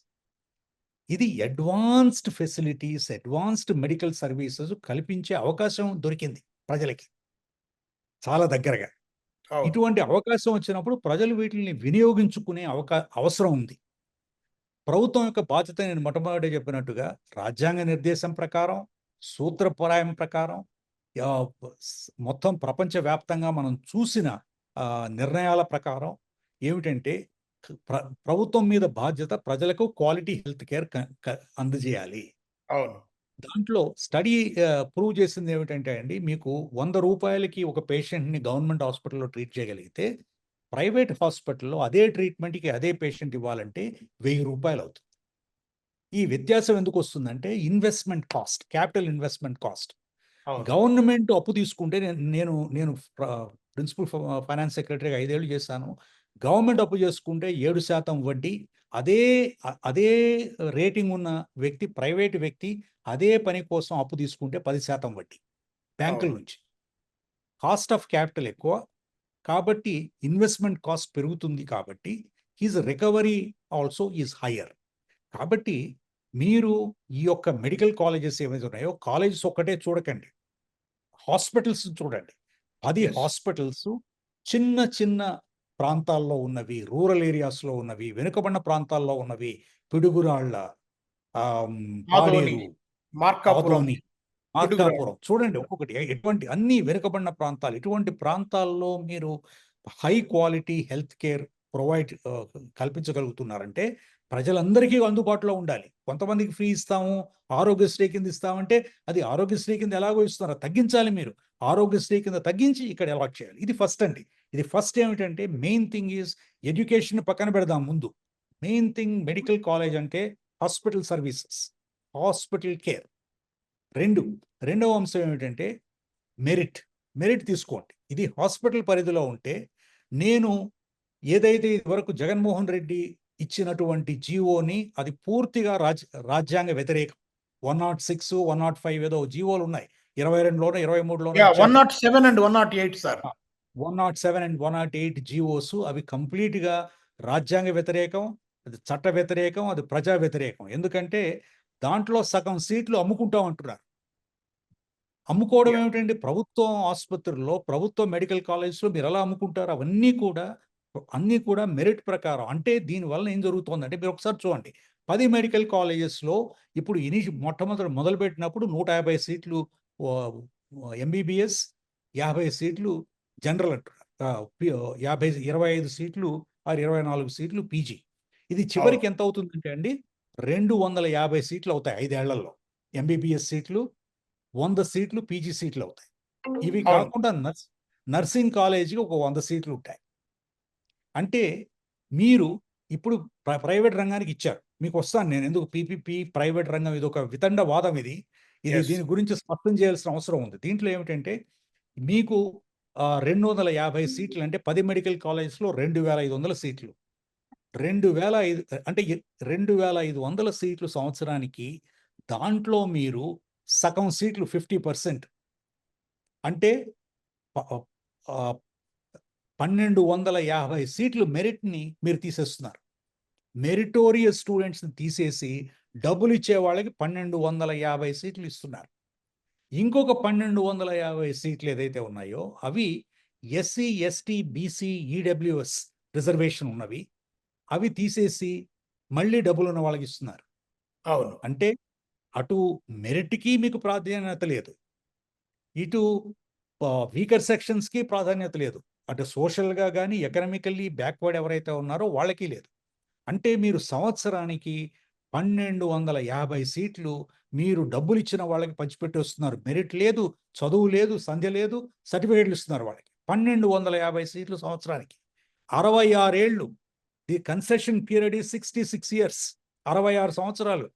ఇది advanced facilities, advanced medical services కల్పించే అవకాశం దొరికింది ప్రజలకి. చాలా దగ్గరగా. అవును. ఇటువంటి అవకాశం వచ్చినప్పుడు ప్రజలు వీటిల్ని వినియోగించుకునే అవసరం ఉంది. ప్రభుత్వం యొక్క బాధ్యత నేను మొట్టమొదట చెప్పినట్టుగా రాజ్యాంగ నిర్దేశం ప్రకారం, సూత్రప్రాయం ప్రకారం మొత్తం ప్రపంచవ్యాప్తంగా మనం చూసిన నిర్ణయాల ప్రకారం ఏమిటంటే ప్ర ప్రభుత్వం మీద బాధ్యత ప్రజలకు క్వాలిటీ హెల్త్ కేర్ అందజేయాలి. అవును. దాంట్లో స్టడీ ప్రూవ్ చేసింది ఏమిటంటే అండి, మీకు ₹100కి ఒక పేషెంట్‌ని గవర్నమెంట్ హాస్పిటల్‌లో ట్రీట్ చేయగలిగితే, ప్రైవేట్ హాస్పిటల్‌లో అదే ట్రీట్మెంట్‌కి అదే పేషెంట్ ఇవ్వాలంటే ₹1000 అవుతుంది. ఈ వ్యత్యాసం ఎందుకొస్తుందంటే investment cost, capital investment cost. అవును. గవర్నమెంట్ అప్పు తీసుకుంటే నేను నేను ప్రిన్సిపల్ ఫైనాన్స్ సెక్రటరీగా 5 ఏళ్ళు చేశాను. గవర్నమెంట్ అప్పు చేసుకుంటే 7% వడ్డీ. అదే అదే రేటింగ్ ఉన్న వ్యక్తి, ప్రైవేట్ వ్యక్తి అదే పని కోసం అప్పు తీసుకుంటే 10% వడ్డీ బ్యాంకుల అవును. నుంచి. కాస్ట్ ఆఫ్ క్యాపిటల్ ఎక్కువ. కాబట్టి ఇన్వెస్ట్‌మెంట్ కాస్ట్ పెరుగుతుంది కాబట్టి his recovery also is hire. కాబట్టి మీరు ఈ యొక్క మెడికల్ కాలేజెస్ ఏవైతే ఉన్నాయో, కాలేజెస్ ఒక్కటే చూడకండి. హాస్పిటల్స్ చూడండి. 10 యెస్. హాస్పిటల్స్ చిన్న చిన్న ప్రాంతాల్లో ఉన్నవి, రూరల్ ఏరియాస్‌లో ఉన్నవి, వెనుకబడిన ప్రాంతాల్లో ఉన్నవి, పిడుగురాళ్ళ, ఆదోని, పాడేరు, మార్కాపురం, ఆదోని, పిడుగురాళ్ల. మార్కాపురం చూడండి ఒక్కొక్కటి ఎటువంటి అన్ని వెనుకబడిన ప్రాంతాలు. ఇటువంటి ప్రాంతాల్లో మీరు హై క్వాలిటీ హెల్త్ కేర్ కల్పించగలుగుతున్నారంటే ప్రజలందరికీ అందుబాటులో ఉండాలి. కొంతమందికి ఫ్రీ ఇస్తాము, ఆరోగ్యశ్రీ కింద ఇస్తామంటే అది ఆరోగ్యశ్రీ కింద ఎలాగో ఇస్తున్నారు. తగ్గించాలి మీరు. ఆరోగ్యశ్రీ కింద తగ్గించి ఇక్కడ అలాట్ చేయాలి. ఇది ఫస్ట్ అండి. ఇది ఫస్ట్ ఏమిటంటే మెయిన్ థింగ్ ఈజ్ ఎడ్యుకేషన్ పక్కన పెడదాం ముందు. మెయిన్ థింగ్ మెడికల్ కాలేజ్ అంటే హాస్పిటల్ సర్వీసెస్, హాస్పిటల్ కేర్. రెండవ అంశం ఏమిటంటే మెరిట్. మెరిట్ తీసుకోండి. ఇది హాస్పిటల్ పరిధిలో ఉంటే నేను ఏదైతే ఇదివరకు జగన్మోహన్ రెడ్డి ఇచ్చినటువంటి జీవోని అది పూర్తిగా రాజ్యాంగ వ్యతిరేకం. 106, 105 ఏదో జీవోలున్నాయి. 22లోనో, 23లోనో యాహ్! ఇచ్చారు. 107 అండ్ 108 సార్. 107 అండ్ 108 జీవోస్ అవి కంప్లీట్‌గా రాజ్యాంగ వ్యతిరేకం. అది చట్ట వ్యతిరేకం. అది ప్రజా వ్యతిరేకం. ఎందుకంటే దాంట్లో సగం సీట్లు అమ్ముకుంటాం అంటున్నారు. అమ్ముకోవడం యాహ్! ఏమిటండి? ప్రభుత్వం ఆసుపత్రుల్లో, ప్రభుత్వ మెడికల్ కాలేజ్‌లో మీరెలా అమ్ముకుంటారు? అన్నీ కూడా మెరిట్ ప్రకారం. అంటే దీనివల్ల ఏం జరుగుతోందంటే మీరొకసారి చూడండి. 10 మెడికల్ కాలేజెస్‌లో ఇప్పుడు మొట్టమొదట మొదలుపెట్టినప్పుడు 150 సీట్లు ఆహ్, ఎంబీబీఎస్, 50 సీట్లు జనరల్ అంటున్నారు. 25 సీట్లు 24 సీట్లు పీజీ. ఇది అవును. చివరికి ఎంతవుతుందంటే అండి 250 సీట్లవుతాయి 5 ఏళ్లలో. ఎంబీబీఎస్ సీట్లు 100 సీట్లు పీజీ సీట్లవుతాయి. ఇవి అవును. కాకుండా నర్సింగ్ కాలేజ్‌కి ఒక 100 సీట్లుంటాయి. అంటే మీరు ఇప్పుడు ప్రైవేట్ రంగానికి ఇచ్చారు. మీకొస్తాను నేను. ఎందుకు పీపీపీ, ప్రైవేట్ రంగం ఇదొక వితండవాదం ఇది. Yes. దీని గురించి స్పష్టం చేయాల్సిన అవసరం ఉంది. దీంట్లో ఏమిటంటే మీకు 250 సీట్లు అంటే 10 మెడికల్ కాలేజ్‌లో 2500 సీట్లు. 2005 అంటే 2500 సీట్లు సంవత్సరానికి. దాంట్లో మీరు సగం సీట్లు 50% అంటే ప ఆహ్, 1250 సీట్లు మెరిట్‌ని మీరు తీసేస్తున్నారు. మెరిటోరియస్ స్టూడెంట్స్‌ని తీసేసి డబ్బులిచ్చే వాళ్ళకి 1250 సీట్లు ఇస్తున్నారు. ఇంకొక 1250 సీట్లు ఏదైతే ఉన్నాయో అవి SC, ST, BC, EWS reservation ఉన్నవి. అవి తీసేసి మళ్ళీ డబ్బులున్న వాళ్ళకిస్తున్నారు. అవును. అంటే అటు మెరిట్‌కి మీకు ప్రాధాన్యత లేదు. ఇటు వీకర్ సెక్షన్స్‌కి ప్రాధాన్యత లేదు. అటు సోషల్‌గా గాని, ఎకనామికల్లీ బ్యాక్వర్డ్ ఎవరైతే ఉన్నారో వాళ్ళకి లేదు. అంటే మీరు సంవత్సరానికి 1250 సీట్లు మీరు డబ్బులిచ్చిన వాళ్ళకి పంచిపెట్టేస్తున్నారు. మెరిట్ లేదు, చదువు లేదు, సంధ్య లేదు, సర్టిఫికేట్‌లు ఇస్తున్నారు వాళ్ళకి. 1250 సీట్లు సంవత్సరానికి. 66 ఏళ్ళు. The concession period is 66 years. 66 సంవత్సరాలు.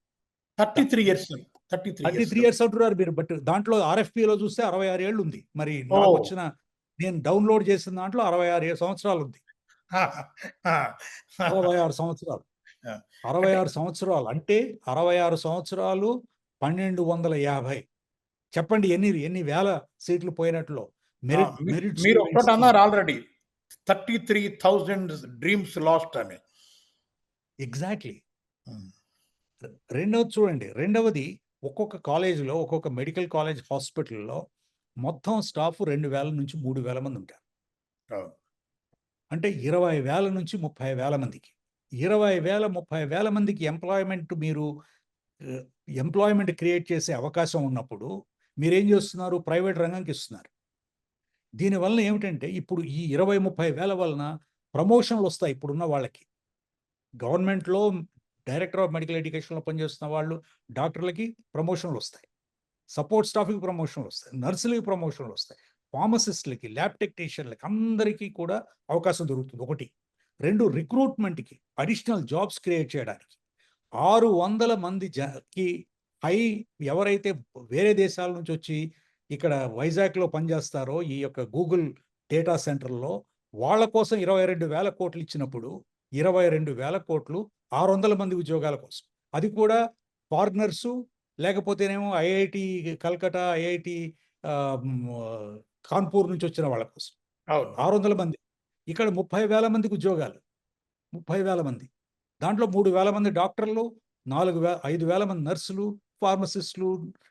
33 ఇయర్స్. 33 ఇయర్స్. 33 ఇయర్స్ అంటున్నారు మీరు. బట్ దాంట్లో ఆర్ఎఫ్‌పిలో చూస్తే 66 ఏళ్ళు ఉంది. మరి ఓహ్! నాకొచ్చిన నేను డౌన్‌లోడ్ చేసిన దాంట్లో 66 సంవత్సరాలు ఉంది. ఆ! ఆ! 66 సంవత్సరాలు. ఆ! 66 సంవత్సరాలు అంటే 66 సంవత్సరాలు 1250. చెప్పండి ఎన్ని వేల సీట్లు పోయినట్లో. ఆ! మెరిట్ మీరు ఒక చోట స్టూడెంట్స్‌కి. అన్నారు ఆల్రెడీ. 33,000 డ్రీమ్స్ లాస్ట్ అని. ఎగ్జాక్ట్‌లీ. హ్మ్. రెండోది చూడండి. రెండవది ఒక్కొక్క కాలేజ్‌లో, ఒక్కొక్క మెడికల్ కాలేజ్ హాస్పిటల్‌లో మొత్తం స్టాఫ్ 2000 నుంచి 3000 మంది ఉంటారు. అవును. అంటే 20,000 నుంచి 30,000 మందికి. 20,000, 30,000 మందికి మీరు ఆహ్, ఎంప్లాయ్‌మెంట్ క్రియేట్ చేసే అవకాశం ఉన్నప్పుడు మీరేం చేస్తున్నారు? ప్రైవేట్ రంగంకి ఇస్తున్నారు. దీనివలన ఏమిటంటే ఇప్పుడు ఈ 20, 30,000 వలన ప్రమోషన్‌లొస్తాయి ఇప్పుడున్న వాళ్ళకి. గవర్నమెంట్‌లో డైరెక్టర్ ఆఫ్ మెడికల్ ఎడ్యుకేషన్‌లో పనిచేస్తున్న వాళ్ళు, డాక్టర్‌లకి ప్రమోషన్‌లొస్తాయి. సపోర్ట్ స్టాఫ్‌కి ప్రమోషన్‌లొస్తాయి. నర్సులకి ప్రమోషన్‌లొస్తాయి. ఫార్మసిస్ట్‌లకి, ల్యాబ్ టెక్నీషియన్‌లకి అందరికీ కూడా అవకాశం దొరుకుతుంది ఒకటి. 2 రిక్రూట్‌మెంట్‌కి అడిషనల్ జాబ్స్ క్రియేట్ చేయడానికి. 600 మంది కి హై ఎవరైతే వేరే దేశాల నుంచి వచ్చి ఇక్కడ వైజాగ్‌లో పనిచేస్తారో ఈ యొక్క గూగుల్ డేటా సెంటర్‌లో వాళ్ళ కోసం 22,000 కోట్లు ఇచ్చినప్పుడు 22,000 కోట్లు 600 మంది ఉద్యోగాల కోసం. అది కూడా ఫారినర్సు లేకపోతేనేమో ఐఐటీ కల్కట్టా, ఐఐటీ కాన్పూర్ నుంచి వచ్చిన వాళ్ళ కోసం. అవును. 600 మంది. ఇక్కడ 30,000 మందికి ఉద్యోగాలు. 30,000 మంది. దాంట్లో 3,000 మంది డాక్టర్లు, 5,000 మంది నర్సులు, ఫార్మసిస్టులు,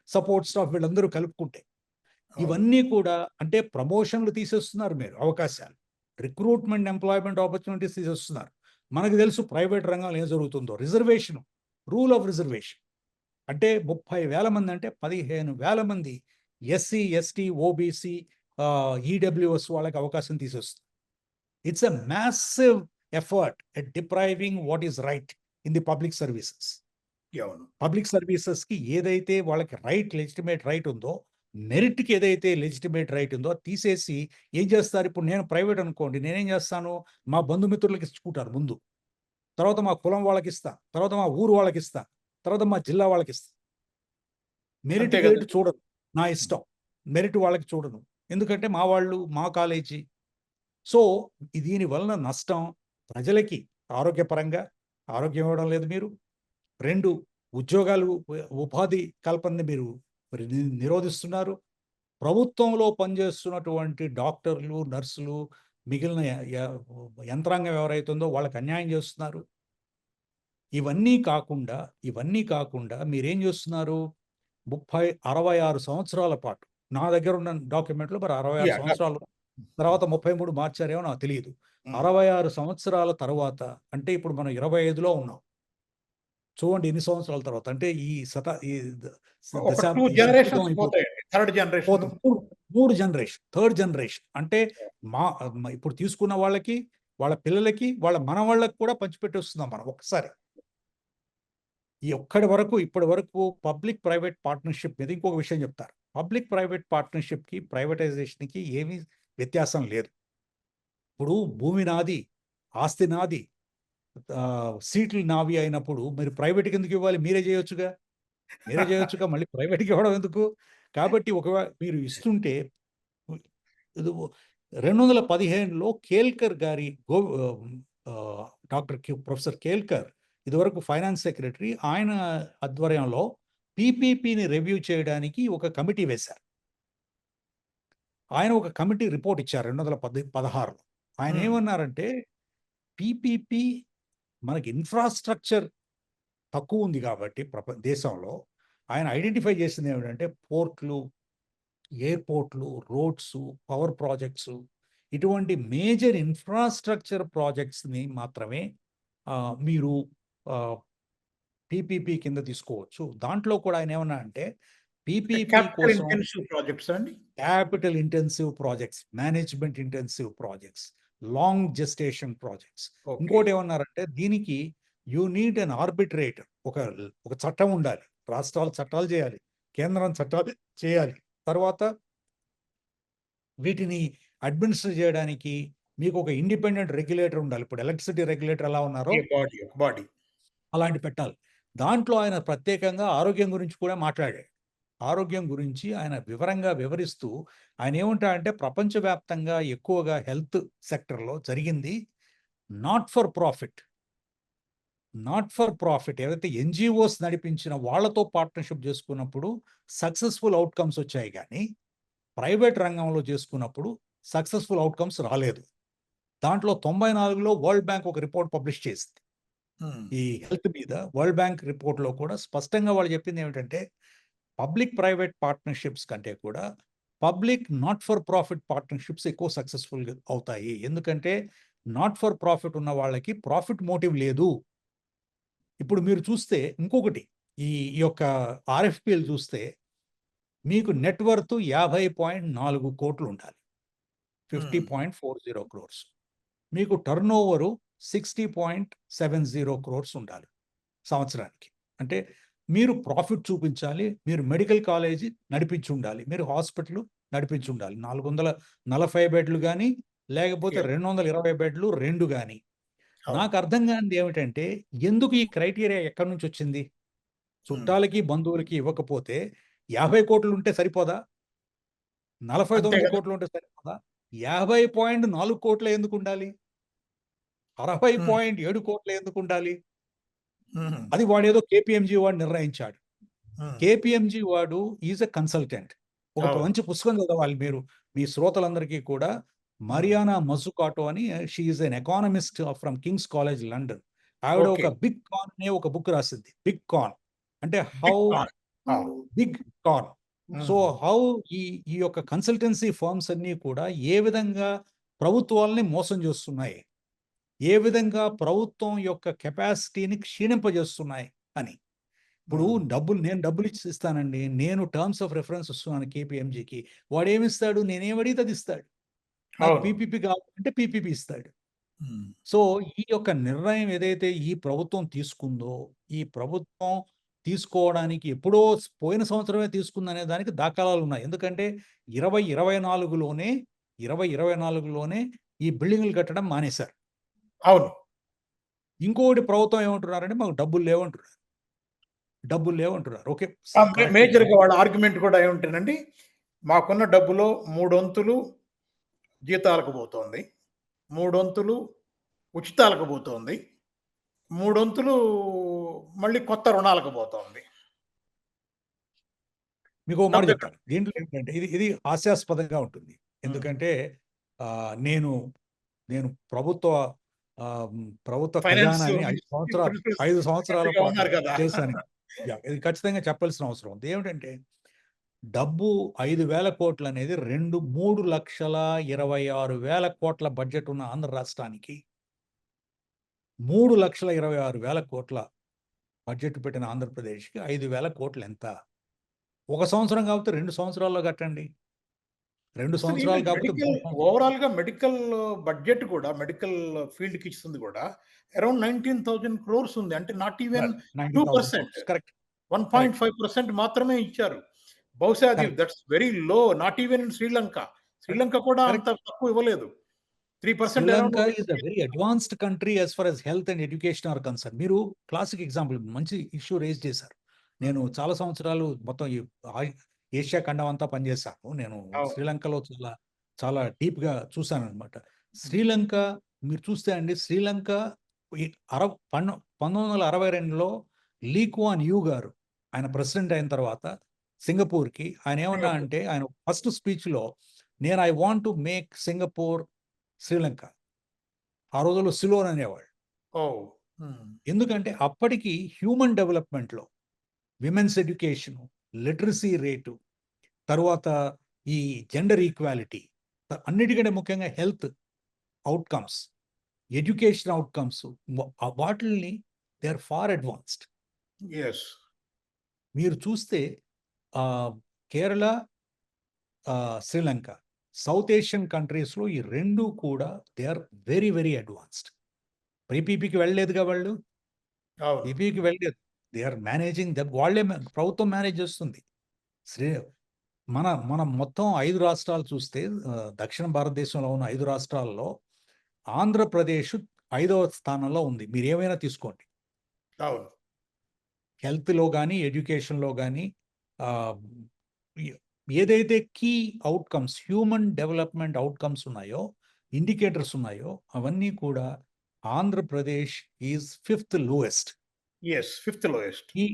సపోర్ట్ స్టాఫ్ వీళ్ళందరూ కలుపుకుంటే. అవును. ఇవన్నీ కూడా అంటే ప్రమోషన్‌లు తీసేస్తున్నారు మీరు అవకాశాలు. రిక్రూట్‌మెంట్, ఎంప్లాయ్‌మెంట్ ఆపర్చునిటీస్ తీసేస్తున్నారు. మనకు తెలుసు ప్రైవేట్ రంగంలో ఏం జరుగుతుందో. Reservation, rule of reservation. అంటే 30,000 మంది అంటే 15,000 మంది ఎస్సీ, ఎస్టీ, ఓబీసీ, ఈడబ్ల్యూఎస్ వాళ్ళకి అవకాశం తీసేస్తుంది. It's a massive effort at depriving what is right in the public services. అవును. పబ్లిక్ సర్వీసెస్‌కి ఏదైతే వాళ్ళకి లెజిటిమేట్ రైట్ ఉందో, మెరిట్‌కి ఏదైతే లెజిటిమేట్ రైట్ ఉందో అది తీసేసి ఏం చేస్తారు? ఇప్పుడు నేను ప్రైవేట్ అనుకోండి. నేనేం చేస్తాను? మా బంధుమిత్రులకి ఇచ్చుకుంటాను ముందు. తర్వాత మా కులం వాళ్ళకిస్తా. తర్వాత మా ఊరు వాళ్ళకిస్తా. తర్వాత మా జిల్లా వాళ్ళకిస్తా. మెరిట్, అంతే గిరిట్ కదండీ! చూడను. నా హ్మ్. ఇష్టం. మెరిట్ వాళ్ళకి చూడను. ఎందుకంటే మా వాళ్ళు, మా కాలేజీ. సో, దీని వలన నష్టం ప్రజలకి ఆరోగ్యపరంగా ఆరోగ్యం ఇవ్వడం లేదు మీరు. 2 ఉద్యోగాలు ఉపాధి కల్పనని మీరు మరి నిరోధిస్తున్నారు. ప్రభుత్వంలో పనిచేస్తున్నటువంటి డాక్టర్లు, నర్సులు, మిగిలిన యంత్రాంగం ఎవరైతే ఉందో వాళ్ళకి అన్యాయం చేస్తున్నారు. ఇవన్నీ కాకుండా మీరేం చేస్తున్నారు? 66 సంవత్సరాల పాటు నా దగ్గర ఉన్న డాక్యుమెంట్‌లో మరి 66 యాహ్! సంవత్సరాలు హ్మ్. తర్వాత 33 మార్చారేమో నాకు తెలీదు. హ్మ్. 66 సంవత్సరాల తరువాత అంటే ఇప్పుడు మనం 25లో ఉన్నాం. చూడండి ఎన్ని సంవత్సరాల తర్వాత. అంటే ఈ ఈ ద ఒక 2 ఈ శతాబ్దం జనరేషన్స్ అయిపోతుంది. పోతాయండి. Third generation. పోతుంది. 3 జనరేషన్, థర్డ్ జనరేషన్. అంటే మా ఇప్పుడు తీసుకున్న వాళ్ళకి, వాళ్ళ పిల్లలకి, వాళ్ళ మనవళ్ళకి కూడా పంచిపెట్టేస్తున్నాం మనం ఒక్కసారి. ఇప్పటి వరకు పబ్లిక్ ప్రైవేట్ పార్ట్నర్‌షిప్ మీద ఇంకొక విషయం చెప్తారు. పబ్లిక్ ప్రైవేట్ పార్ట్నర్‌షిప్‌కి, ప్రైవేటైజేషన్‌కి ఏమీ వ్యత్యాసం లేదు. ఇప్పుడు భూమి నాది, ఆస్తి నాది, సీట్లు నావి అయినప్పుడు మీరు ప్రైవేట్‌కి ఎందుకు ఇవ్వాలి? మీరే చేయొచ్చుగా. మీరే చేయొచ్చుగా, మళ్ళీ ప్రైవేట్‌కి ఇవ్వడం ఎందుకు? కాబట్టి ఒకవేళ మీరు ఇస్తుంటే ఇది 2015లో కేల్కర్ గారి డాక్టర్ ప్రొఫెసర్ కేల్కర్ ఇదివరకు ఫైనాన్స్ సెక్రటరీ. ఆయన ఆధ్వర్యంలో పీపీపీని రివ్యూ చేయడానికి ఒక కమిటీ వేశారు. ఆయన ఒక కమిటీ రిపోర్ట్ ఇచ్చారు 2016లో. ఆయన హ్మ్. ఏమన్నారంటే, పీపీపీ మనకి ఇన్‌ఫ్రాస్ట్రక్చర్ తక్కువుంది కాబట్టి దేశంలో ఆయన ఐడెంటిఫై చేసిందేమిటంటే పోర్ట్‌లు, ఎయిర్‌పోర్ట్‌లు, రోడ్సు, పవర్ ప్రాజెక్ట్సు, ఇటువంటి మేజర్ ఇన్‌ఫ్రాస్ట్రక్చర్ ప్రాజెక్ట్స్‌ని మాత్రమే మీరు ఆహ్, పీపీపీ కింద తీసుకోవచ్చు. దాంట్లో కూడా ఆయనేమన్నారంటే, పీపీపీ క్యాపిటల్ కోసం ఇంటెన్సివ్ ప్రాజెక్ట్సా అండి? Capital intensive projects, management intensive projects, long gestation projects. Okay. ఇంకోటేమన్నారంటే, దీనికి యూ నీడ్ ఎన్ ఆర్బిట్రేటర్. ఒక ఒక చట్టం ఉండాలి. రాష్ట్రాలు చట్టాలు చేయాలి. కేంద్రం చట్టాలు చేయాలి. తర్వాత వీటిని అడ్మినిస్టర్ చేయడానికి మీకు ఒక ఇండిపెండెంట్ రెగ్యులేటర్ ఉండాలి. ఇప్పుడు ఎలక్ట్రిసిటీ రెగ్యులేటర్ ఎలా ఉన్నారో ఒక బాడీ. అలాంటి పెట్టాలి. దాంట్లో ఆయన ప్రత్యేకంగా ఆరోగ్యం గురించి కూడా మాట్లాడాడు. ఆరోగ్యం గురించి ఆయన వివరంగా వివరిస్తూ ఆయనేమంటాడంటే, ప్రపంచవ్యాప్తంగా ఎక్కువగా హెల్త్ సెక్టర్‌లో జరిగింది not for profit. Not for profit ఏదైతే ఎన్‌జీఓస్ నడిపించిన వాళ్ళతో పార్ట్నర్‌షిప్ చేసుకున్నప్పుడు సక్సెస్‌ఫుల్ ఔట్‌కమ్స్ వచ్చాయి గానీ, ప్రైవేట్ రంగంలో చేసుకున్నప్పుడు సక్సెస్‌ఫుల్ ఔట్‌కమ్స్ రాలేదు. దాంట్లో 94లో వరల్డ్ బ్యాంక్ ఒక రిపోర్ట్ పబ్లిష్ చేసింది. హ్మ్. ఈ హెల్త్ మీద వరల్డ్ బ్యాంక్ రిపోర్ట్‌లో కూడా స్పష్టంగా వాళ్ళు చెప్పిందేమిటంటే, పబ్లిక్ ప్రైవేట్ పార్ట్నర్‌షిప్స్ కంటే కూడా public not for profit partnerships ఎక్కువ సక్సెస్‌ఫుల్‌గా అవుతాయి. ఎందుకంటే, నాట్ ఫర్ ప్రాఫిట్ ఉన్న వాళ్ళకి ప్రాఫిట్ మోటివ్ లేదు. ఇప్పుడు మీరు చూస్తే ఇంకొకటి ఈ ఈ యొక్క ఆర్ఎఫ్‌పి‌లు చూస్తే మీకు నెట్ వర్త్ 50.4 ఉండాలి. హ్మ్. 50.40 క్రోర్స్. మీకు టర్నోవరు 60.70 క్రోర్స్ ఉండాలి సంవత్సరానికి. అంటే మీరు ప్రాఫిట్ చూపించాలి. మీరు మెడికల్ కాలేజీ నడిపించుండాలి. మీరు హాస్పిటల్ నడిపించుండాలి. 440 బెడ్‌లు గాని, లేకపోతే యాహ్! 220 బెడ్‌లు 2 గాని. అవును. నాకు అర్థం కానిది ఏమిటంటే, ఎందుకు ఈ క్రైటీరియా ఎక్కడి నుంచొచ్చింది? హ్మ్. చుట్టాలకి, బంధువులకి ఇవ్వకపోతే 50,00,00,000 ఉంటే సరిపోదా? అంతే 49 గదా! కోట్లు ఉంటే సరిపోదా? 50.4 కోట్లే ఎందుకుండాలి? హ్మ్. 60.7 కోట్లే ఎందుకుండాలి? హుహు. అది వాడేదో కేపీఎంజీ వాడు నిర్ణయించాడు. హ్మ్. కేపీఎంజీ వాడు ఈజ్ ఎ కన్సల్టెంట్. ఒక అవును. మంచి పుస్తకం చదవాలి మీరు. మీ శ్రోతలందరికీ కూడా హ్మ్. మరియానా మజ్జుకాటో అని she is an economist from King's College London. ఆవిడ ఓకే. ఒక బిగ్ కాన్ అనే ఒక బుక్ రాసింది. Big con. అంటే హౌ బిగ్ కాన్. ఆ! Big con. So, hmm. How ఈ ఈ యొక్క కన్సల్టెన్సీ ఫర్మ్స్ అన్నీ కూడా ఏ విధంగా ప్రభుత్వాల్ని మోసం చేస్తున్నాయి. ఏ విధంగా ప్రభుత్వం యొక్క కెపాసిటీని క్షీణింపజేస్తున్నాయి అని. ఇప్పుడు హ్మ్. నేను డబ్బులిచ్చి ఇస్తానండి. నేను టర్మ్స్ ఆఫ్ రిఫరెన్స్ ఇస్తున్నాను కేపీఎంజీకి. వాడేమిస్తాడు? నేనేమడిగితే అది ఇస్తాడు. నాకు అవును. పీపీపీ కావాలంటే పీపీపీ ఇస్తాడు. హ్మ్. సో, ఈ యొక్క నిర్ణయం ఏదైతే ఈ ప్రభుత్వం తీసుకుందో, ఈ ప్రభుత్వం తీసుకోవడానికి ఎప్పుడో పోయిన సంవత్సరమే తీసుకుందనే దానికి దాఖలాలున్నాయి. ఎందుకంటే 2024లోనే 2024లోనే ఈ బిల్డింగులు కట్టడం మానేశారు. అవును. ఇంకోటి ప్రభుత్వం ఏమంటున్నారంటే మాకు డబ్బులు లేవంటున్నారు. డబ్బులు లేవంటున్నారు. ఓకే. కరెక్టే గాని మేజర్‌గా వాళ్ళ ఆర్గ్యుమెంట్ కూడా ఏమిటేనండి, మాకున్న డబ్బులో మూడొంతులు జీతాలకు పోతోంది. మూడొంతులు ఉచితాలకు పోతోంది. మూడొంతులు మళ్ళీ కొత్త రుణాలకు పోతోంది. మీకో మాట డబ్బెక్కడ చెప్తాను. దీంట్లో ఏంటంటే ఇది ఇది హాస్యాస్పదంగా ఉంటుంది. హ్మ్. ఎందుకంటే నేను నేను ప్రభుత్వ ఫైనాన్స్ ఖజానాని 5 సంవత్సరాల సెక్రటరీగా పాటు ఉన్నారు కదా! చేశాను. ఇది ఖచ్చితంగా చెప్పాల్సిన అవసరం ఉంది. ఏమిటంటే డబ్బు 5,000,00,00,000 అనేది 3,26,వేల కోట్ల బడ్జెట్ ఉన్న ఆంధ్ర రాష్ట్రానికి 3,26,వేల కోట్ల బడ్జెట్ పెట్టిన ఆంధ్రప్రదేశ్‌కి 5,000,00,000 ఎంత? ఒక సంవత్సరం కాకపోతే 2 సంవత్సరాల్లో కట్టండి. 2 అసలు ఈవెన్ సంవత్సరాలు కాకపోతే మెడికల్ 3 సంవత్సరాలు. ఓవరాల్‌గా మెడికల్ బడ్జెట్ కూడా మెడికల్ ఫీల్డ్‌కి ఇస్తుంది కూడా అరౌండ్ 19,000 క్రోర్స్ ఉంది. అంటే not even 90,000 2% crores. Correct. Correct. 1.5% మాత్రమే ఇచ్చారు. బహుశా అది correct. That's very low. Not even in Sri Lanka. Correct. Sri Lanka కూడా అంత కరెక్ట్. తక్కువ ఇవ్వలేదు. 3% around Sri Lanka only is a very advanced country as far as health and education are concern. మీరు క్లాసిక్ ఎగ్జాంపుల్ మంచి ఇష్యూ రైజ్ చేశారు. నేను చాలా సంవత్సరాలు మొత్తం ఈ ఏషియా ఖండం అంతా పనిచేశాను. నేను అవును. శ్రీలంకలో చాలా డీప్‌గా చూసాననమాట. శ్రీలంక మీరు చూస్తే అండి, శ్రీలంక ఈ 1962లో లీ కువాన్ యూ గారు ఆయన ప్రెసిడెంట్ అయిన తర్వాత సింగపూర్‌కి ఆయన ఏమన్నా సింగపూర్. అంటే ఆయన ఫస్ట్ స్పీచ్‌లో I want to make Singapore Sri Lanka. ఆ రోజుల్లో సిలోన్ అనేవాళ్ళు. ఓహ్! హ్మ్. ఎందుకంటే అప్పటికి హ్యూమన్ డెవలప్‌మెంట్‌లో విమెన్స్ ఎడ్యుకేషను, లిటరసీ రేటు, తరువాత ఈ జెండర్ ఈక్వాలిటీ, అన్నిటికంటే ముఖ్యంగా హెల్త్ ఔట్‌కమ్స్, ఎడ్యుకేషన్ ఔట్‌కమ్స్ వాటిల్ని they are far advanced. Yes. మీరు చూస్తే ఆహ్, కేరళ, శ్రీలంక, సౌత్ ఏషియన్ కంట్రీస్‌లో ఈ 2 కూడా they are very, very advanced. పీపీపీకి వెళ్ళలేదుగా వాళ్ళు. అవును. పీపీకి వెళ్ళలేదు. దే ఆర్ మేనేజింగ్ వాళ్ళే ప్రభుత్వం మేనేజ్ చేస్తుంది. శ్రీ మనం మొత్తం 5 రాష్ట్రాలు చూస్తే దక్షిణ భారతదేశంలో ఉన్న 5 రాష్ట్రాల్లో ఆంధ్రప్రదేశ్ 5వ స్థానంలో ఉంది. మీరేమైనా తీసుకోండి. అవును. హెల్త్‌లో గాని, ఎడ్యుకేషన్‌లో గాని ఆహ్, ఎ ఏదైతే కీ ఔట్‌కమ్స్, హ్యూమన్ డెవలప్‌మెంట్ ఔట్‌కమ్స్ ఉన్నాయో, ఇండికేటర్స్ ఉన్నాయో అవన్నీ కూడా Andhra Pradesh is fifth lowest. Yes. Fifth lowest. ఈ